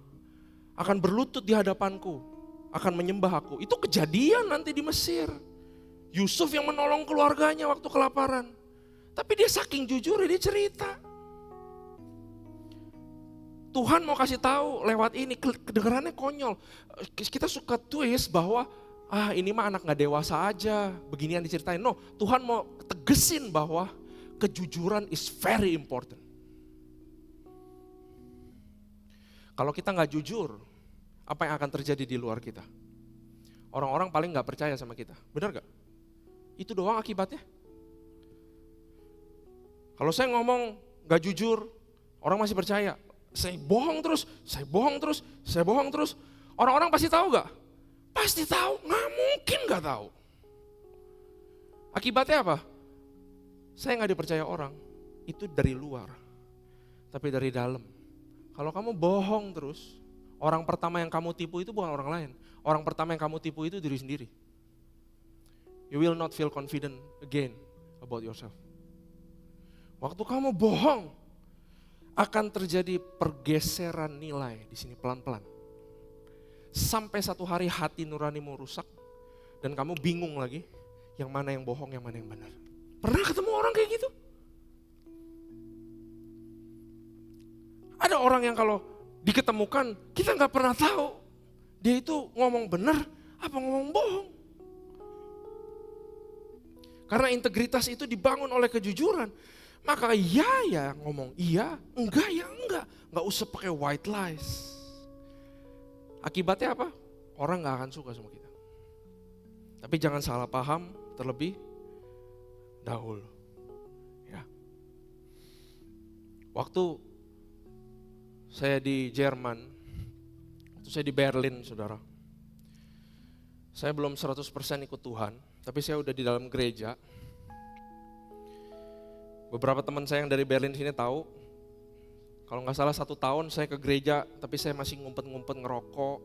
akan berlutut di hadapanku, akan menyembah aku. Itu kejadian nanti di Mesir. Yusuf yang menolong keluarganya waktu kelaparan. Tapi dia saking jujur dia cerita. Tuhan mau kasih tahu lewat ini, kedengarannya konyol. Kita suka twist bahwa ini mah anak gak dewasa aja, beginian diceritain. No, Tuhan mau tegesin bahwa kejujuran is very important. Kalau kita gak jujur, apa yang akan terjadi di luar kita? Orang-orang paling gak percaya sama kita, benar gak? Itu doang akibatnya. Kalau saya ngomong gak jujur, orang masih percaya. Saya bohong terus, saya bohong terus, saya bohong terus. Orang-orang pasti tahu gak? Pasti tahu, gak mungkin gak tahu. Akibatnya apa? Saya gak dipercaya orang, itu dari luar. Tapi dari dalam. Kalau kamu bohong terus, orang pertama yang kamu tipu itu bukan orang lain. Orang pertama yang kamu tipu itu diri sendiri. You will not feel confident again about yourself. Waktu kamu bohong, akan terjadi pergeseran nilai di sini pelan-pelan. Sampai satu hari hati nuranimu rusak dan kamu bingung lagi yang mana yang bohong, yang mana yang benar. Pernah ketemu orang kayak gitu? Ada orang yang kalau diketemukan kita nggak pernah tahu dia itu ngomong benar apa ngomong bohong. Karena integritas itu dibangun oleh kejujuran. Maka ya ngomong iya, enggak ya enggak. Enggak usah pakai white lies. Akibatnya apa? Orang gak akan suka sama kita. Tapi jangan salah paham terlebih dahulu. Ya. Waktu saya di Jerman, waktu saya di Berlin saudara. Saya belum 100% ikut Tuhan, tapi saya udah di dalam gereja. Beberapa teman saya yang dari Berlin sini tahu, kalau nggak salah 1 tahun saya ke gereja, tapi saya masih ngumpet-ngumpet ngerokok.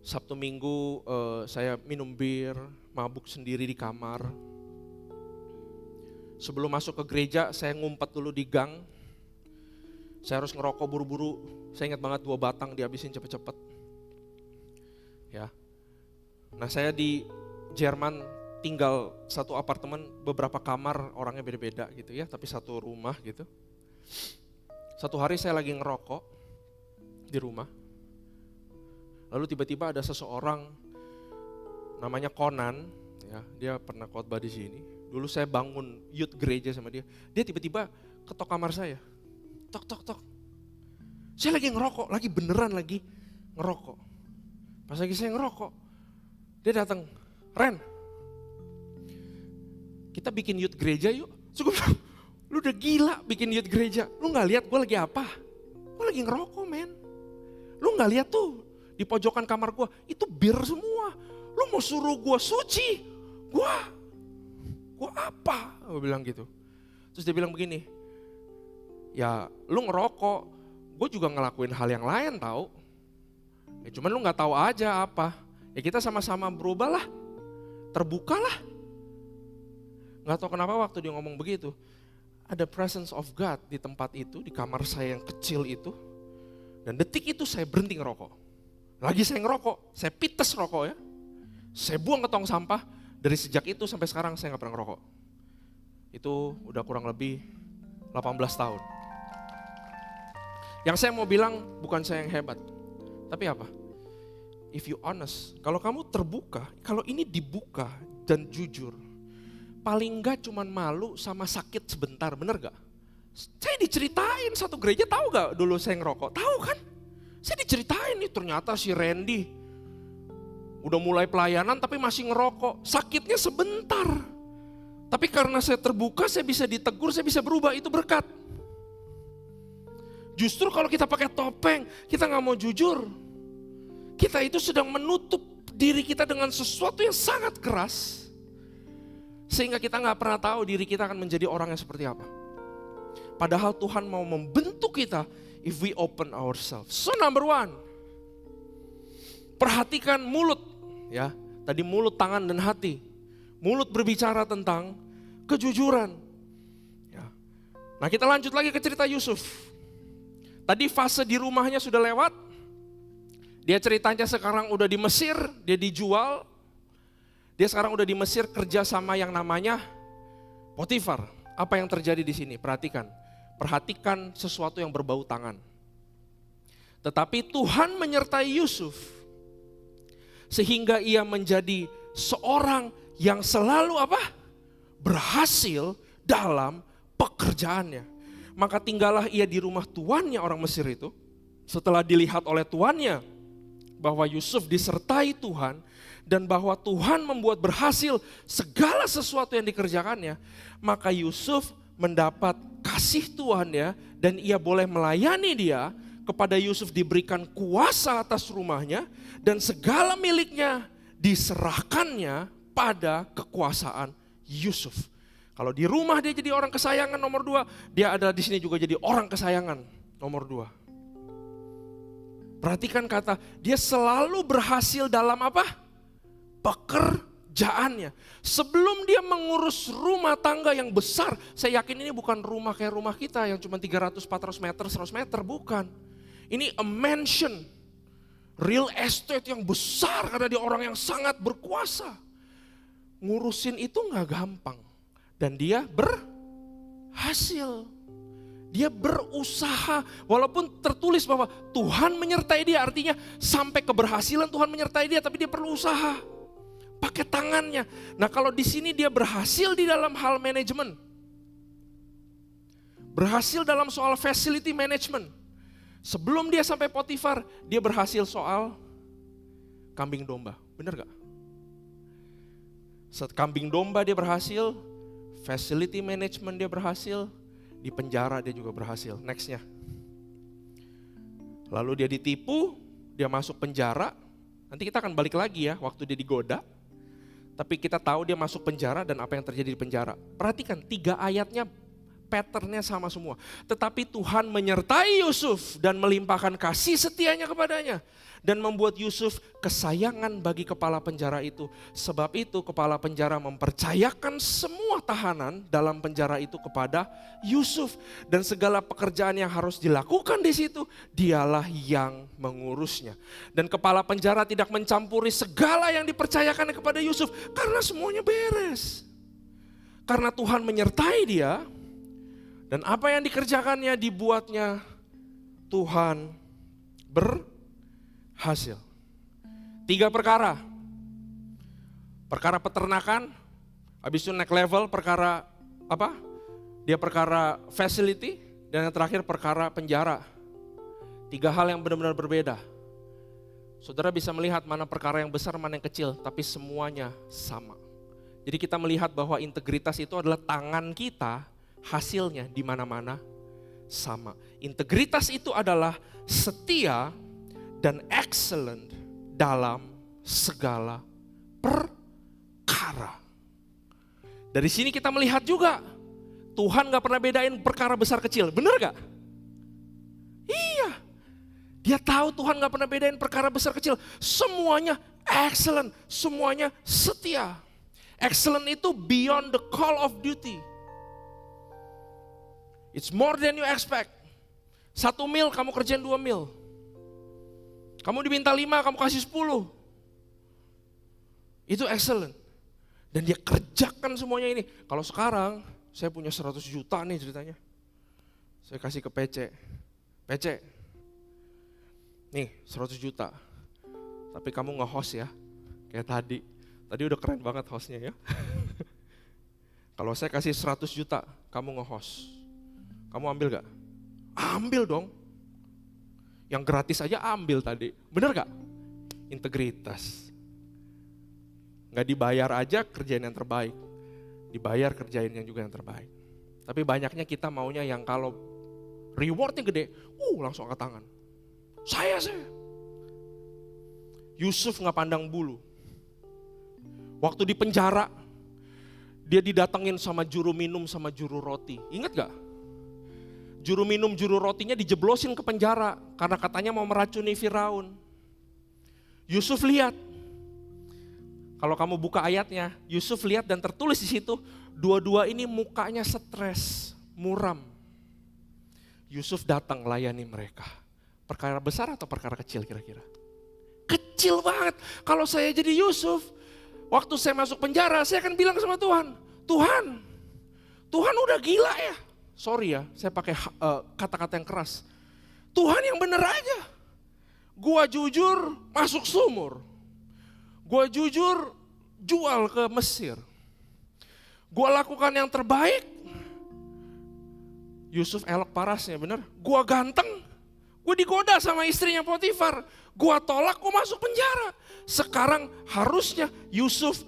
Sabtu Minggu saya minum bir, mabuk sendiri di kamar. Sebelum masuk ke gereja saya ngumpet dulu di gang. Saya harus ngerokok buru-buru, saya ingat banget 2 batang dihabisin cepet-cepet. Ya. Nah saya di Jerman tinggal satu apartemen, beberapa kamar, orangnya beda-beda gitu ya, tapi satu rumah gitu. Satu hari saya lagi ngerokok di rumah, lalu tiba-tiba ada seseorang namanya Conan, ya, dia pernah khotbah di sini. Dulu saya bangun youth gereja sama dia. Dia tiba-tiba ketok kamar saya, tok tok tok. Saya lagi ngerokok, lagi beneran lagi ngerokok. Pas lagi saya ngerokok, dia datang, Ren, kita bikin youth gereja yuk. Terus gue bilang, lu udah gila bikin youth gereja, lu gak lihat gue lagi apa? Gue lagi ngerokok men. Lu gak lihat tuh di pojokan kamar gue, itu bir semua. Lu mau suruh gue suci, gue apa? Gue bilang gitu. Terus dia bilang begini, ya lu ngerokok, gue juga ngelakuin hal yang lain tau. Ya cuman lu gak tahu aja apa. Ya kita sama-sama berubah lah, terbuka lah. Gak tahu kenapa waktu dia ngomong begitu, ada presence of God di tempat itu, di kamar saya yang kecil itu. Dan detik itu saya berhenti ngerokok. Lagi saya ngerokok, saya pites rokok ya. Saya buang ke tong sampah, dari sejak itu sampai sekarang saya gak pernah ngerokok. Itu udah kurang lebih 18 tahun. Yang saya mau bilang bukan saya yang hebat, tapi apa? If you honest, kalau kamu terbuka, kalau ini dibuka dan jujur, paling enggak cuman malu sama sakit sebentar, bener gak? Saya diceritain satu gereja, tahu gak dulu saya ngerokok? Tahu kan? Saya diceritain nih ternyata si Randy udah mulai pelayanan tapi masih ngerokok, sakitnya sebentar. Tapi karena saya terbuka, saya bisa ditegur, saya bisa berubah, itu berkat. Justru kalau kita pakai topeng, kita gak mau jujur, kita itu sedang menutup diri kita dengan sesuatu yang sangat keras. Sehingga kita gak pernah tahu diri kita akan menjadi orang yang seperti apa. Padahal Tuhan mau membentuk kita if we open ourselves. So number one, perhatikan mulut. Ya, tadi mulut, tangan, dan hati. Mulut berbicara tentang kejujuran. Ya. Nah kita lanjut lagi ke cerita Yusuf. Tadi fase di rumahnya sudah lewat. Dia ceritanya sekarang udah di Mesir, dia dijual. Dia sekarang udah di Mesir kerja sama yang namanya Potifar. Apa yang terjadi di sini? Perhatikan. Perhatikan sesuatu yang berbau tangan. Tetapi Tuhan menyertai Yusuf sehingga ia menjadi seorang yang selalu apa? Berhasil dalam pekerjaannya. Maka tinggallah ia di rumah tuannya orang Mesir itu. Setelah dilihat oleh tuannya bahwa Yusuf disertai Tuhan dan bahwa Tuhan membuat berhasil segala sesuatu yang dikerjakannya, maka Yusuf mendapat kasih Tuhan ya, dan ia boleh melayani dia. Kepada Yusuf diberikan kuasa atas rumahnya dan segala miliknya diserahkannya pada kekuasaan Yusuf. Kalau di rumah dia jadi orang kesayangan nomor 2, dia adalah di sini juga jadi orang kesayangan nomor 2. Perhatikan kata, dia selalu berhasil dalam apa? Pekerjaannya. Sebelum dia mengurus rumah tangga yang besar, saya yakin ini bukan rumah kayak rumah kita yang cuma 300-400 meter, 100 meter, bukan. Ini a mansion, real estate yang besar karena dia orang yang sangat berkuasa. Ngurusin itu gak gampang dan dia berhasil. Dia berusaha, walaupun tertulis bahwa Tuhan menyertai dia, artinya sampai keberhasilan Tuhan menyertai dia, tapi dia perlu usaha. Pakai tangannya. Nah kalau di sini dia berhasil di dalam hal manajemen. Berhasil dalam soal facility management. Sebelum dia sampai Potifar, dia berhasil soal kambing domba. Benar gak? Kambing domba dia berhasil, facility management dia berhasil, di penjara dia juga berhasil. Nextnya. Lalu dia ditipu, dia masuk penjara. Nanti kita akan balik lagi ya, waktu dia digoda. Tapi kita tahu dia masuk penjara dan apa yang terjadi di penjara. Perhatikan 3 ayatnya patternnya sama semua. Tetapi Tuhan menyertai Yusuf dan melimpahkan kasih setianya kepadanya. Dan membuat Yusuf kesayangan bagi kepala penjara itu. Sebab itu kepala penjara mempercayakan semua tahanan dalam penjara itu kepada Yusuf. Dan segala pekerjaan yang harus dilakukan di situ, dialah yang mengurusnya. Dan kepala penjara tidak mencampuri segala yang dipercayakan kepada Yusuf. Karena semuanya beres. Karena Tuhan menyertai dia. Dan apa yang dikerjakannya dibuatnya Tuhan berhasil. 3 perkara. Perkara peternakan, habis itu next level perkara apa? Dia perkara facility, dan yang terakhir perkara penjara. 3 hal yang benar-benar berbeda. Saudara bisa melihat mana perkara yang besar, mana yang kecil, tapi semuanya sama. Jadi kita melihat bahwa integritas itu adalah tangan kita, hasilnya di mana-mana sama. Integritas itu adalah setia dan excellent dalam segala perkara. Dari sini kita melihat juga Tuhan gak pernah bedain perkara besar kecil, bener gak? Iya, dia tahu Tuhan gak pernah bedain perkara besar kecil, semuanya excellent, semuanya setia. Excellent itu beyond the call of duty. It's more than you expect. 1 mil kamu kerjain 2 mil. Kamu diminta 5, kamu kasih 10. Itu excellent. Dan dia kerjakan semuanya ini. Kalau sekarang saya punya 100 juta nih ceritanya. Saya kasih ke PC. PC, nih 100 juta. Tapi kamu nge-host ya, kayak tadi. Tadi udah keren banget hostnya ya. Kalau saya kasih 100 juta, kamu nge-host. Kamu ambil gak? Ambil dong. Yang gratis aja ambil tadi. Bener gak? Integritas. Gak dibayar aja kerjain yang terbaik. Dibayar kerjain yang juga yang terbaik. Tapi banyaknya kita maunya yang kalau rewardnya gede, langsung angkat tangan. Saya. Yusuf gak pandang bulu. Waktu di penjara, dia didatengin sama juru minum sama juru roti. Ingat gak? Juru minum, juru rotinya dijeblosin ke penjara karena katanya mau meracuni Firaun. Yusuf lihat. Kalau kamu buka ayatnya, Yusuf lihat dan tertulis di situ, dua-dua ini mukanya stres, muram. Yusuf datang layani mereka. Perkara besar atau perkara kecil kira-kira? Kecil banget. Kalau saya jadi Yusuf, waktu saya masuk penjara, saya akan bilang sama Tuhan, Tuhan udah gila ya. Sorry ya, saya pakai kata-kata yang keras. Tuhan yang bener aja. Gua jujur masuk sumur. Gua jujur jual ke Mesir. Gua lakukan yang terbaik. Yusuf elok parasnya bener. Gua ganteng. Gua digoda sama istrinya Potifar. Gua tolak, gua masuk penjara. Sekarang harusnya Yusuf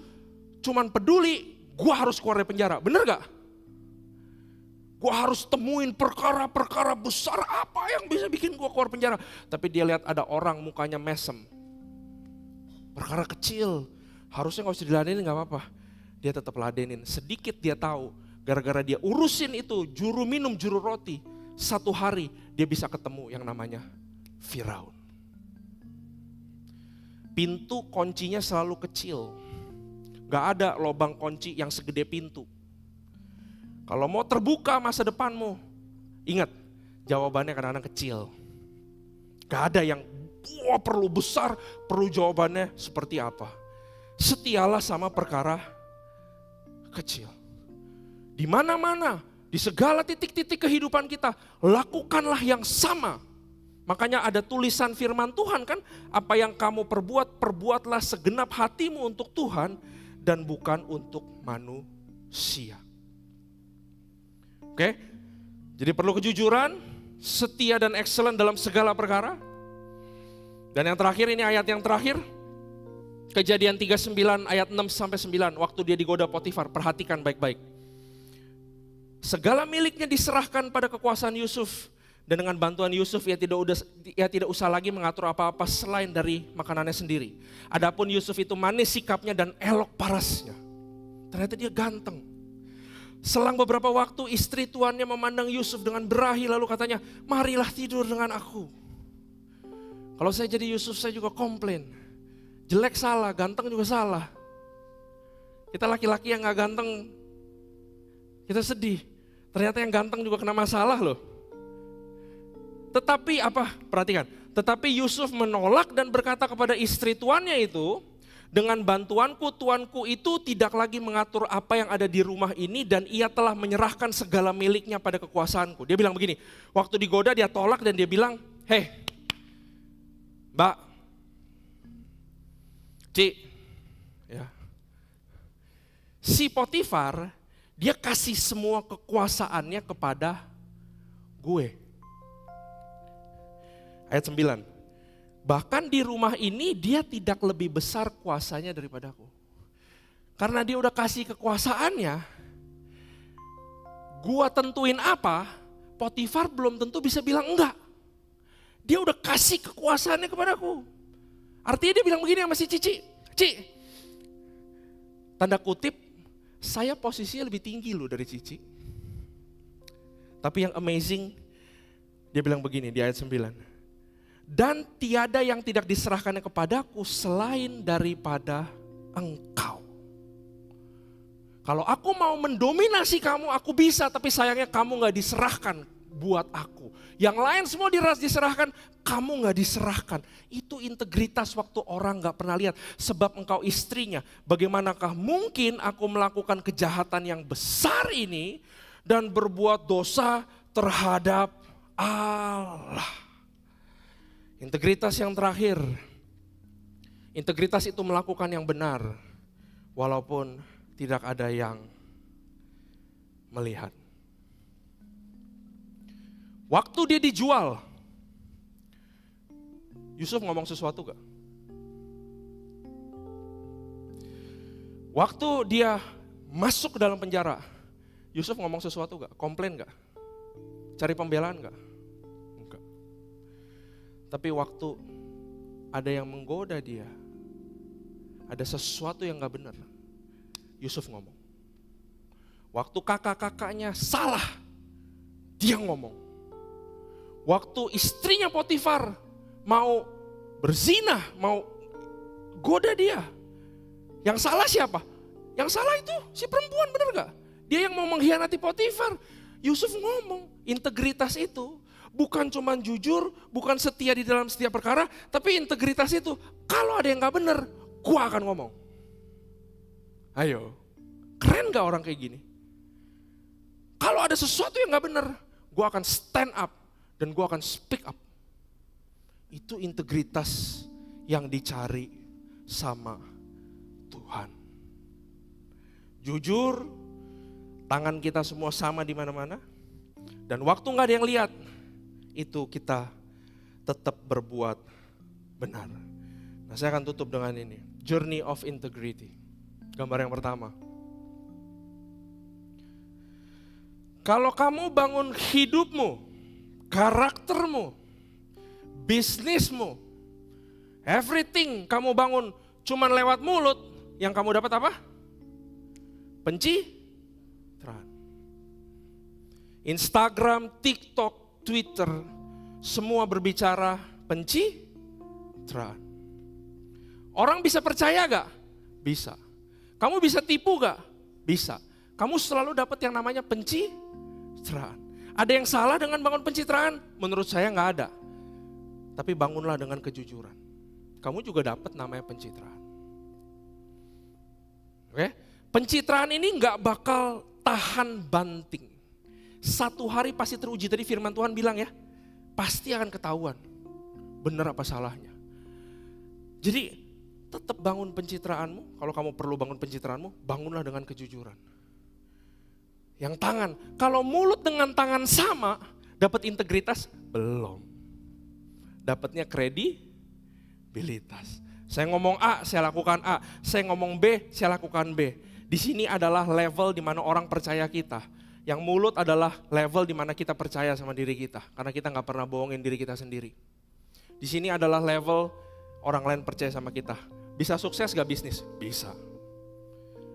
cuman peduli, gua harus keluar dari penjara. Bener gak? Gue harus temuin perkara-perkara besar apa yang bisa bikin gue keluar penjara. Tapi dia lihat ada orang mukanya mesem. Perkara kecil, harusnya gak usah diladenin gak apa-apa. Dia tetap ladenin, sedikit dia tahu. Gara-gara dia urusin itu, juru minum, juru roti. 1 hari dia bisa ketemu yang namanya Firaun. Pintu kuncinya selalu kecil. Gak ada lubang kunci yang segede pintu. Kalau mau terbuka masa depanmu, ingat jawabannya kadang-kadang kecil. Gak ada yang perlu besar, perlu jawabannya seperti apa. Setialah sama perkara kecil. Di mana-mana, di segala titik-titik kehidupan kita, lakukanlah yang sama. Makanya ada tulisan firman Tuhan kan, apa yang kamu perbuat, perbuatlah segenap hatimu untuk Tuhan dan bukan untuk manusia. Oke, jadi perlu kejujuran, setia dan excellent dalam segala perkara. Dan yang terakhir, ini ayat yang terakhir, Kejadian 39 ayat 6-9, waktu dia digoda Potifar, perhatikan baik-baik. Segala miliknya diserahkan pada kekuasaan Yusuf, dan dengan bantuan Yusuf ia tidak usah lagi mengatur apa-apa selain dari makanannya sendiri. Adapun Yusuf itu manis sikapnya dan elok parasnya. Ternyata dia ganteng. Selang beberapa waktu istri tuannya memandang Yusuf dengan berahi lalu katanya, marilah tidur dengan aku. Kalau saya jadi Yusuf saya juga komplain. Jelek salah, ganteng juga salah. Kita laki-laki yang gak ganteng, kita sedih. Ternyata yang ganteng juga kena masalah loh. Tetapi apa? Perhatikan. Tetapi Yusuf menolak dan berkata kepada istri tuannya itu, dengan bantuanku tuanku itu tidak lagi mengatur apa yang ada di rumah ini dan ia telah menyerahkan segala miliknya pada kekuasaanku. Dia bilang begini, waktu digoda dia tolak dan dia bilang, hei Mbak, Ci, ya. Si Potifar dia kasih semua kekuasaannya kepada gue. Ayat 9. Bahkan di rumah ini dia tidak lebih besar kuasanya daripadaku. Karena dia udah kasih kekuasaannya, gua tentuin apa, Potifar belum tentu bisa bilang enggak. Dia udah kasih kekuasaannya kepadaku. Artinya dia bilang begini sama si Cici, Ci, tanda kutip, saya posisinya lebih tinggi loh dari Cici. Tapi yang amazing, dia bilang begini di ayat 9. Dan tiada yang tidak diserahkannya kepadaku selain daripada engkau. Kalau aku mau mendominasi kamu, aku bisa, tapi sayangnya kamu gak diserahkan buat aku. Yang lain semua diserahkan, kamu gak diserahkan. Itu integritas waktu orang gak pernah lihat. Sebab engkau istrinya, bagaimanakah mungkin aku melakukan kejahatan yang besar ini dan berbuat dosa terhadap Allah. Integritas yang terakhir, integritas itu melakukan yang benar walaupun tidak ada yang melihat. Waktu dia dijual, Yusuf ngomong sesuatu gak? Waktu dia masuk ke dalam penjara, Yusuf ngomong sesuatu gak? Komplain gak? Cari pembelaan gak? Tapi waktu ada yang menggoda dia, ada sesuatu yang gak benar, Yusuf ngomong. Waktu kakak-kakaknya salah, dia ngomong. Waktu istrinya Potifar mau berzina, mau goda dia, yang salah siapa? Yang salah itu si perempuan, benar gak? Dia yang mau mengkhianati Potifar. Yusuf ngomong, integritas itu bukan cuma jujur, bukan setia di dalam setiap perkara, tapi integritas itu, kalau ada yang gak benar, gua akan ngomong. Ayo, keren gak orang kayak gini? Kalau ada sesuatu yang gak benar, gua akan stand up dan gua akan speak up. Itu integritas yang dicari sama Tuhan. Jujur, tangan kita semua sama di mana-mana, dan waktu gak ada yang lihat, itu kita tetap berbuat benar. Nah, saya akan tutup dengan ini. Journey of integrity. Gambar yang pertama. Kalau kamu bangun hidupmu, karaktermu, bisnismu, everything kamu bangun cuman lewat mulut, yang kamu dapat apa? Pencitraan. Instagram, TikTok, Twitter, semua berbicara pencitraan. Orang bisa percaya gak? Bisa. Kamu bisa tipu gak? Bisa. Kamu selalu dapat yang namanya pencitraan. Ada yang salah dengan bangun pencitraan? Menurut saya gak ada. Tapi bangunlah dengan kejujuran. Kamu juga dapat namanya pencitraan. Oke? Pencitraan ini gak bakal tahan banting. Satu hari pasti teruji, tadi firman Tuhan bilang ya, pasti akan ketahuan benar apa salahnya. Jadi tetap bangun pencitraanmu, kalau kamu perlu bangun pencitraanmu, bangunlah dengan kejujuran. Yang tangan, kalau mulut dengan tangan sama, dapat integritas? Belum. Dapatnya kredibilitas. Saya ngomong A, saya lakukan A. Saya ngomong B, saya lakukan B. Di sini adalah level di mana orang percaya kita. Yang mulut adalah level di mana kita percaya sama diri kita. Karena kita gak pernah bohongin diri kita sendiri. Di sini adalah level orang lain percaya sama kita. Bisa sukses gak bisnis? Bisa.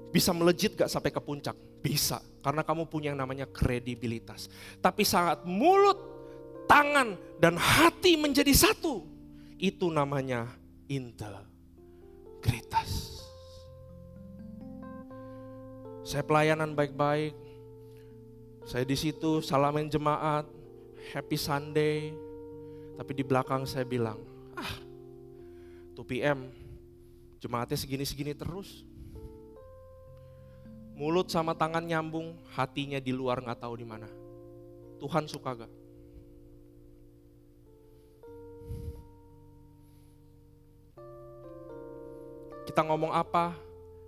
Bisa melejit gak sampai ke puncak? bisa. Karena kamu punya yang namanya kredibilitas. Tapi saat mulut, tangan, dan hati menjadi satu, itu namanya integritas. Saya pelayanan baik-baik. Saya di situ salamin jemaat, happy Sunday. Tapi di belakang saya bilang, 2PM, jemaatnya segini-segini terus. Mulut sama tangan nyambung, hatinya di luar nggak tahu di mana. Tuhan suka gak? Kita ngomong apa,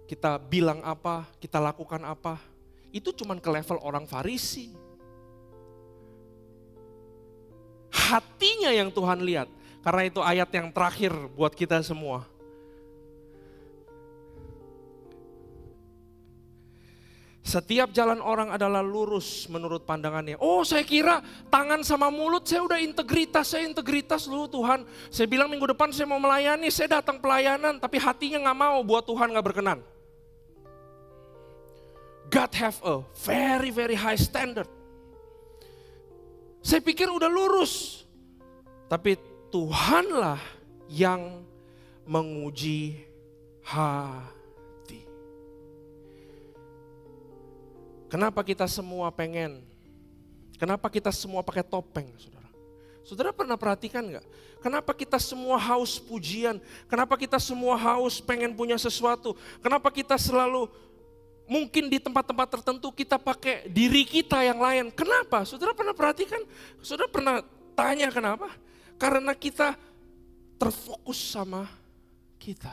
kita bilang apa, kita lakukan apa, itu cuman ke level orang Farisi. Hatinya yang Tuhan lihat, karena itu ayat yang terakhir buat kita semua. Setiap jalan orang adalah lurus menurut pandangannya. Oh, saya kira tangan sama mulut saya udah integritas. Saya integritas loh Tuhan. Saya bilang minggu depan saya mau melayani, saya datang pelayanan. Tapi hatinya gak mau buat Tuhan gak berkenan. God have a very very high standard. Saya pikir udah lurus. Tapi Tuhanlah yang menguji hati. Kenapa kita semua pengen? Kenapa kita semua pakai topeng, saudara? Saudara pernah perhatikan gak? Kenapa kita semua haus pujian? Kenapa kita semua haus pengen punya sesuatu? Kenapa kita selalu mungkin di tempat-tempat tertentu kita pakai diri kita yang lain? Kenapa? Saudara pernah perhatikan? Saudara pernah tanya kenapa? Karena kita terfokus sama kita.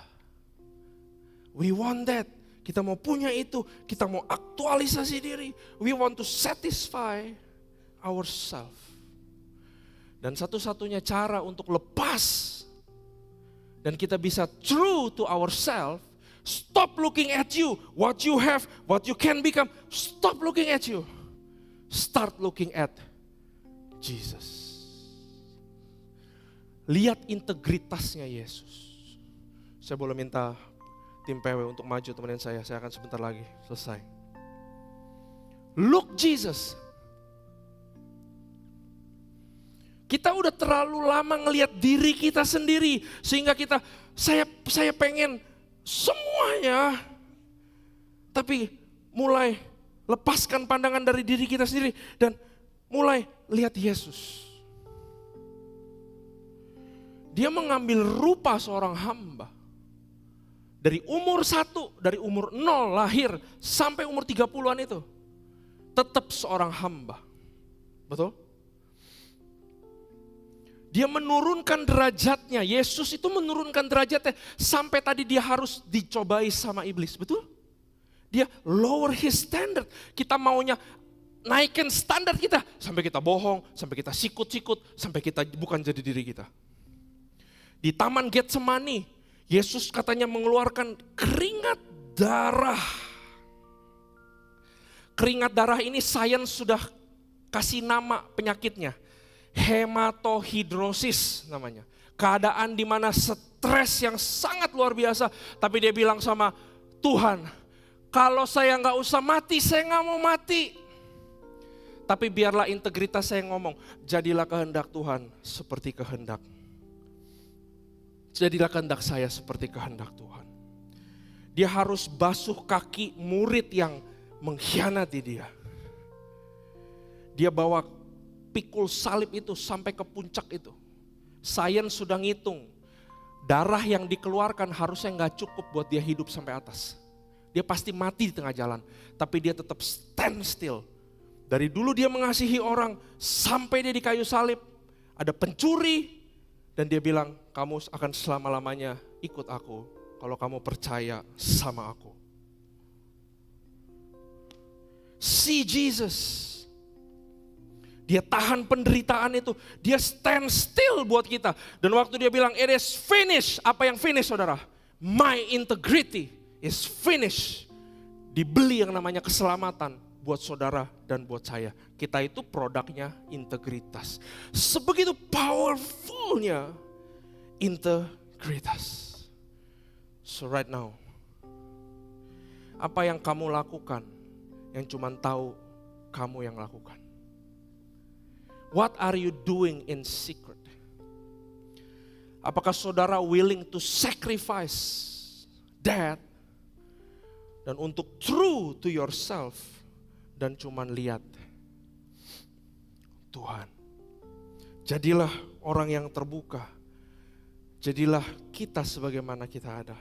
We want that. Kita mau punya itu, kita mau aktualisasi diri. We want to satisfy ourselves. Dan satu-satunya cara untuk lepas dan kita bisa true to ourselves, stop looking at you, what you have, what you can become. Stop looking at you. Start looking at Jesus. Lihat integritasnya Yesus. Saya boleh minta tim PW untuk maju temenin saya akan sebentar lagi selesai. Look Jesus. Kita udah terlalu lama ngelihat diri kita sendiri sehingga saya pengen semuanya. Tapi mulai lepaskan pandangan dari diri kita sendiri dan mulai lihat Yesus. Dia mengambil rupa seorang hamba. Dari umur 1, dari umur 0 lahir sampai umur 30-an itu. Tetap seorang hamba. Betul? Dia menurunkan derajatnya. Yesus itu menurunkan derajatnya. Sampai tadi dia harus dicobai sama iblis. Betul? Dia lower his standard. Kita maunya naikkan standar kita. Sampai kita bohong, sampai kita sikut-sikut, sampai kita bukan jadi diri kita. Di Taman Getsemani, Yesus katanya mengeluarkan keringat darah. Keringat darah ini sains sudah kasih nama penyakitnya. Hematohidrosis namanya. Keadaan di mana stres yang sangat luar biasa. Tapi dia bilang sama Tuhan, kalau saya nggak usah mati, saya nggak mau mati. Tapi biarlah integritas saya ngomong, jadilah kehendak Tuhan seperti kehendak. Jadilah kehendak saya seperti kehendak Tuhan. Dia harus basuh kaki murid yang mengkhianati dia. Dia bawa pikul salib itu sampai ke puncak itu. Sains sudah ngitung, darah yang dikeluarkan harusnya gak cukup buat dia hidup sampai atas. Dia pasti mati di tengah jalan, tapi dia tetap stand still. Dari dulu dia mengasihi orang, sampai dia di kayu salib, ada pencuri, dan dia bilang, kamu akan selama-lamanya ikut aku kalau kamu percaya sama aku. See Jesus. Dia tahan penderitaan itu. Dia stand still buat kita. Dan waktu dia bilang, it is finished. Apa yang finish saudara? My integrity is finished. Dibeli yang namanya keselamatan buat saudara dan buat saya. Kita itu produknya integritas. Sebegitu powerfulnya integritas. So right now, apa yang kamu lakukan yang cuman tahu kamu yang lakukan. What are you doing in secret? Apakah saudara willing to sacrifice that dan untuk true to yourself dan cuman lihat Tuhan. Jadilah orang yang terbuka. Jadilah kita sebagaimana kita ada.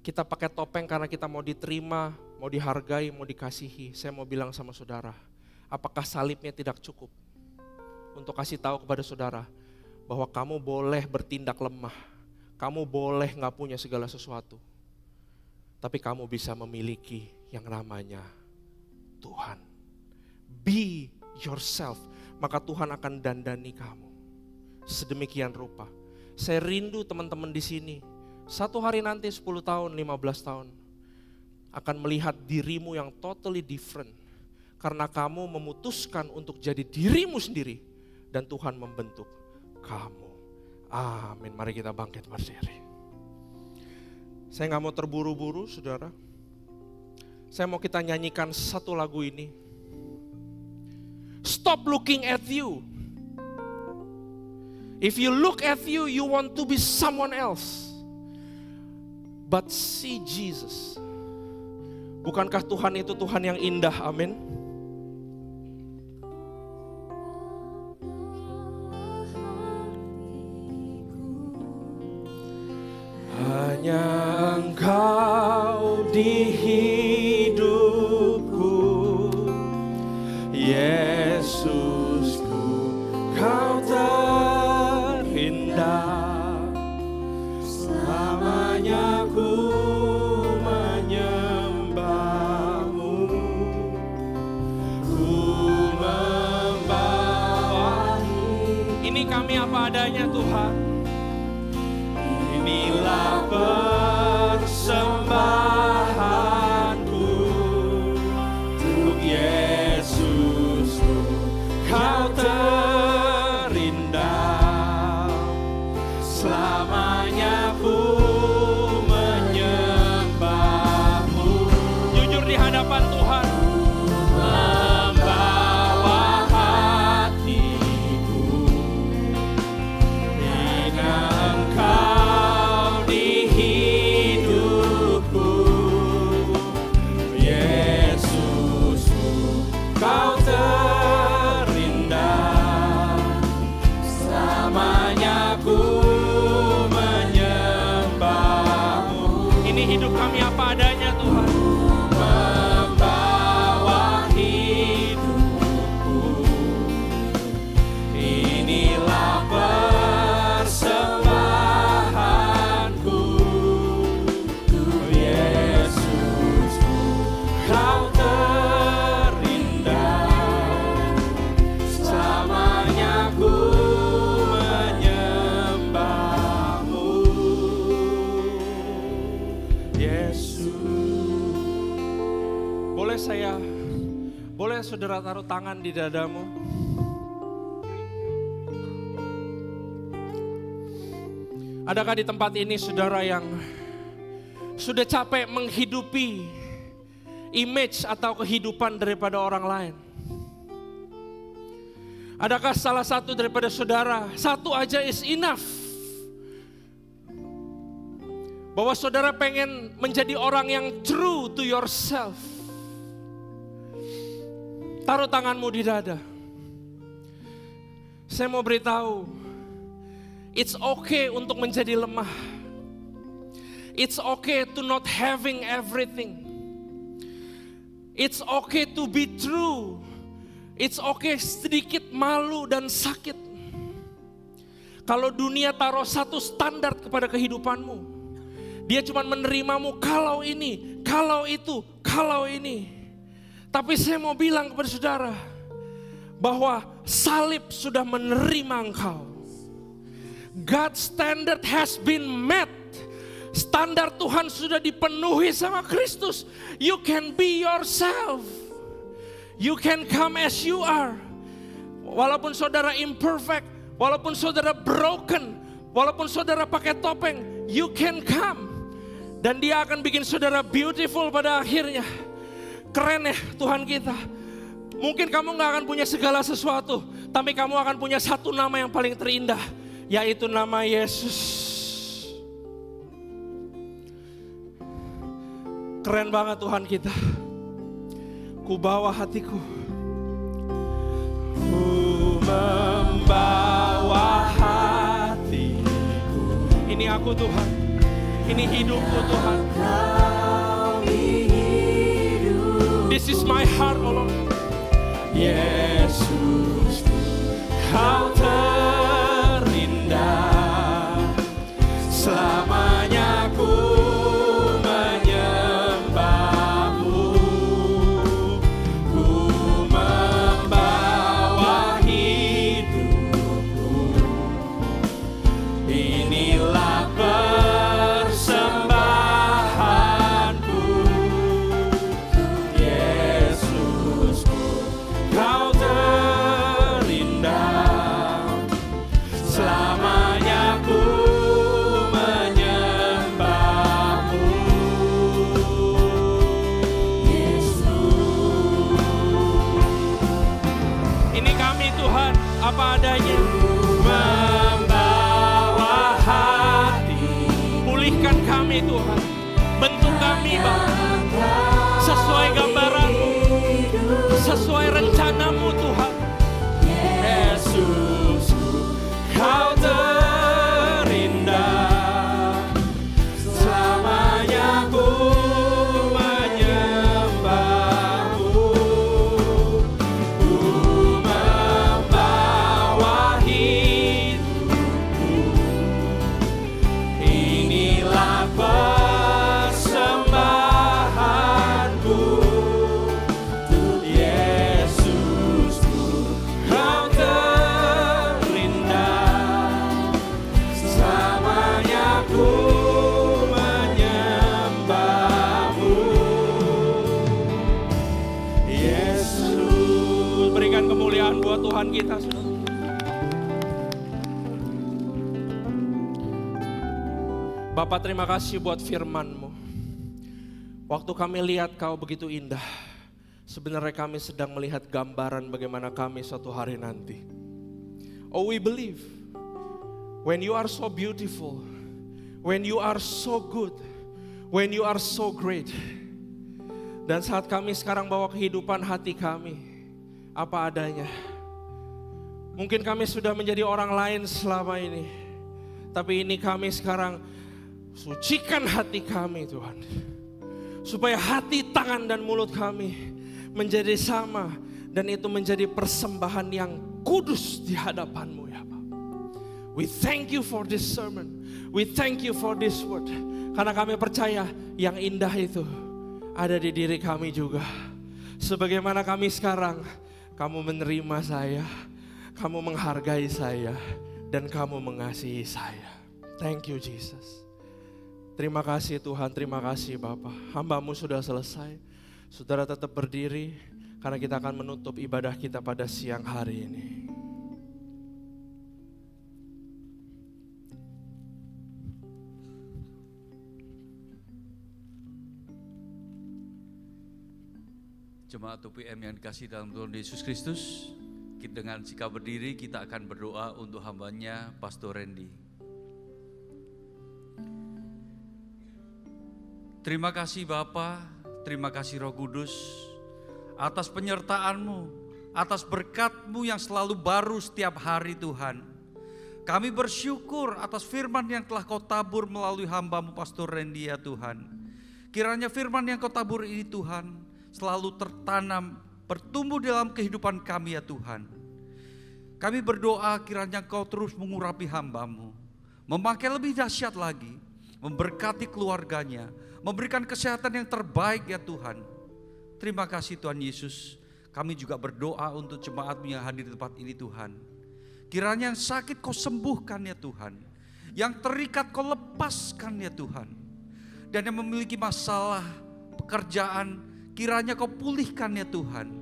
Kita pakai topeng karena kita mau diterima, mau dihargai, mau dikasihi. Saya mau bilang sama saudara, apakah salibnya tidak cukup untuk kasih tahu kepada saudara bahwa kamu boleh bertindak lemah, kamu boleh gak punya segala sesuatu, tapi kamu bisa memiliki yang namanya Tuhan. Be yourself, maka Tuhan akan dandani kamu sedemikian rupa. Saya rindu teman-teman di sini, satu hari nanti 10 tahun, 15 tahun akan melihat dirimu yang totally different. Karena kamu memutuskan untuk jadi dirimu sendiri dan Tuhan membentuk kamu. Amin, mari kita bangkit berdiri. Saya gak mau terburu-buru saudara. Saya mau kita nyanyikan satu lagu ini. Stop looking at you. If you look at you, you want to be someone else. But see Jesus. Bukankah Tuhan itu Tuhan yang indah, amin? Hanya Engkau di hidupku, Yesusku, Kau terindah. Selamanya ku menyembahmu, ku membawahi. Ini kami apa adanya Tuhan. Inilah persembahanku untuk Yesusku, Kau terindah. Selamanya ku menyembahmu. Jujur di hadapan Tuhan. Membawa hatiku dengan Engkau di hidupku, Yesusku, Kau terindah. Selamanya ku menyembahmu. Ini hidup kami apa adanya Tuhan. Membawa hidupku, inilah persembahanku, Yesusku, Kau terindah. Selamanya ku menyembahmu, Yesus. Boleh saudara taruh tangan di dadamu. Adakah di tempat ini saudara yang sudah capek menghidupi image atau kehidupan daripada orang lain? Adakah salah satu daripada saudara, satu aja is enough, bahwa saudara pengen menjadi orang yang true to yourself? Taruh tanganmu di dada. Saya mau beritahu, it's okay untuk menjadi lemah. It's okay to not having everything. It's okay to be true. It's okay sedikit malu dan sakit. Kalau dunia taruh satu standar kepada kehidupanmu, dia cuma menerimamu kalau ini, kalau itu, kalau ini. Tapi saya mau bilang kepada saudara bahwa salib sudah menerima engkau. God's standard has been met. Standar Tuhan sudah dipenuhi sama Kristus. You can be yourself. You can come as you are. Walaupun saudara imperfect, walaupun saudara broken, walaupun saudara pakai topeng, you can come. Dan dia akan bikin saudara beautiful pada akhirnya. Keren ya Tuhan kita. Mungkin kamu gak akan punya segala sesuatu, tapi kamu akan punya satu nama yang paling terindah, yaitu nama Yesus. Keren banget Tuhan kita. Ku bawa hatiku. Ku membawa hatiku. Ini aku Tuhan. Ini hidupku Tuhan. This is my heart, oh Lord. Yesus, Kau terindah. Selamanya ku menyembahmu. Ku membawa hidupku. Inilah persembahanku. Yesusku, Kau terindah. Selamanya ku menyembahmu. Ini kami Tuhan, apa adanya. Membawa hati. Pulihkan kami Tuhan. Bentuk kami Bapa. Sesuai gambaran-Mu. Sesuai rencana-Mu Tuhan. Yesusku, Kau terindah. Selamanya ku menyembahmu. Ku membawa hidupku. Inilah persembahanku. Yesusku, Kau terindah. Selamanya ku menyembahmu. Yesus, berikan kemuliaan buat Tuhan kita, saudara. Bapak, terima kasih buat firman-Mu. Waktu kami lihat Kau begitu indah, sebenarnya kami sedang melihat gambaran bagaimana kami suatu hari nanti. Oh, we believe when you are so beautiful, when you are so good, when you are so great. Dan saat kami sekarang bawa kehidupan hati kami apa adanya. Mungkin kami sudah menjadi orang lain selama ini, tapi ini kami sekarang sucikan hati kami Tuhan. Supaya hati, tangan, dan mulut kami menjadi sama. Dan itu menjadi persembahan yang kudus di hadapan-Mu ya Bapak. We thank you for this sermon. We thank you for this word. Karena kami percaya yang indah itu ada di diri kami juga. Sebagaimana kami sekarang, kamu menerima saya, kamu menghargai saya, dan kamu mengasihi saya. Thank you Jesus. Terima kasih Tuhan, terima kasih Bapak. Hamba-Mu sudah selesai. Saudara tetap berdiri karena kita akan menutup ibadah kita pada siang hari ini. Jemaat UPM yang dikasihi dalam Tuhan Yesus Kristus, dengan sikap berdiri kita akan berdoa untuk hambanya Pastor Randy. Terima kasih Bapa, terima kasih Roh Kudus atas penyertaan-Mu, atas berkat-Mu yang selalu baru setiap hari Tuhan. Kami bersyukur atas firman yang telah Kau tabur melalui hamba-Mu Pastor Randy ya Tuhan. Kiranya firman yang Kau tabur ini Tuhan selalu tertanam, bertumbuh dalam kehidupan kami ya Tuhan. Kami berdoa kiranya Kau terus mengurapi hamba-Mu, memakai lebih dahsyat lagi, memberkati keluarganya, memberikan kesehatan yang terbaik ya Tuhan. Terima kasih Tuhan Yesus. Kami juga berdoa untuk jemaat-Mu yang hadir di tempat ini Tuhan. Kiranya yang sakit Kau sembuhkan ya Tuhan. Yang terikat Kau lepaskan ya Tuhan. Dan yang memiliki masalah pekerjaan, kiranya Kau pulihkan ya Tuhan.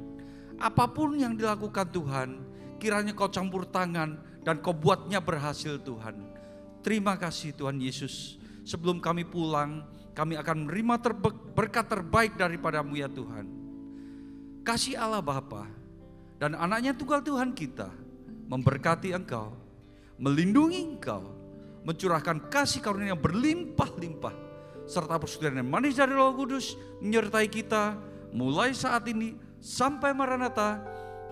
Apapun yang dilakukan Tuhan, kiranya Kau campur tangan dan Kau buatnya berhasil Tuhan. Terima kasih Tuhan Yesus. Sebelum kami pulang, kami akan menerima berkat terbaik daripada-Mu ya Tuhan. kasih Allah Bapa dan anaknya tunggal Tuhan kita memberkati engkau, melindungi engkau, mencurahkan kasih karunia yang berlimpah-limpah, serta persekutuan yang manis dari Roh Kudus menyertai kita mulai saat ini sampai Maranatha,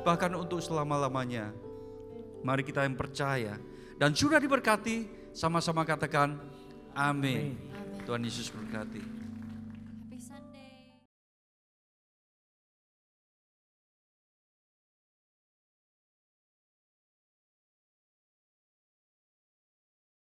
bahkan untuk selama-lamanya. Mari kita yang percaya dan sudah diberkati, sama-sama katakan amin. Tuhan Yesus berkati.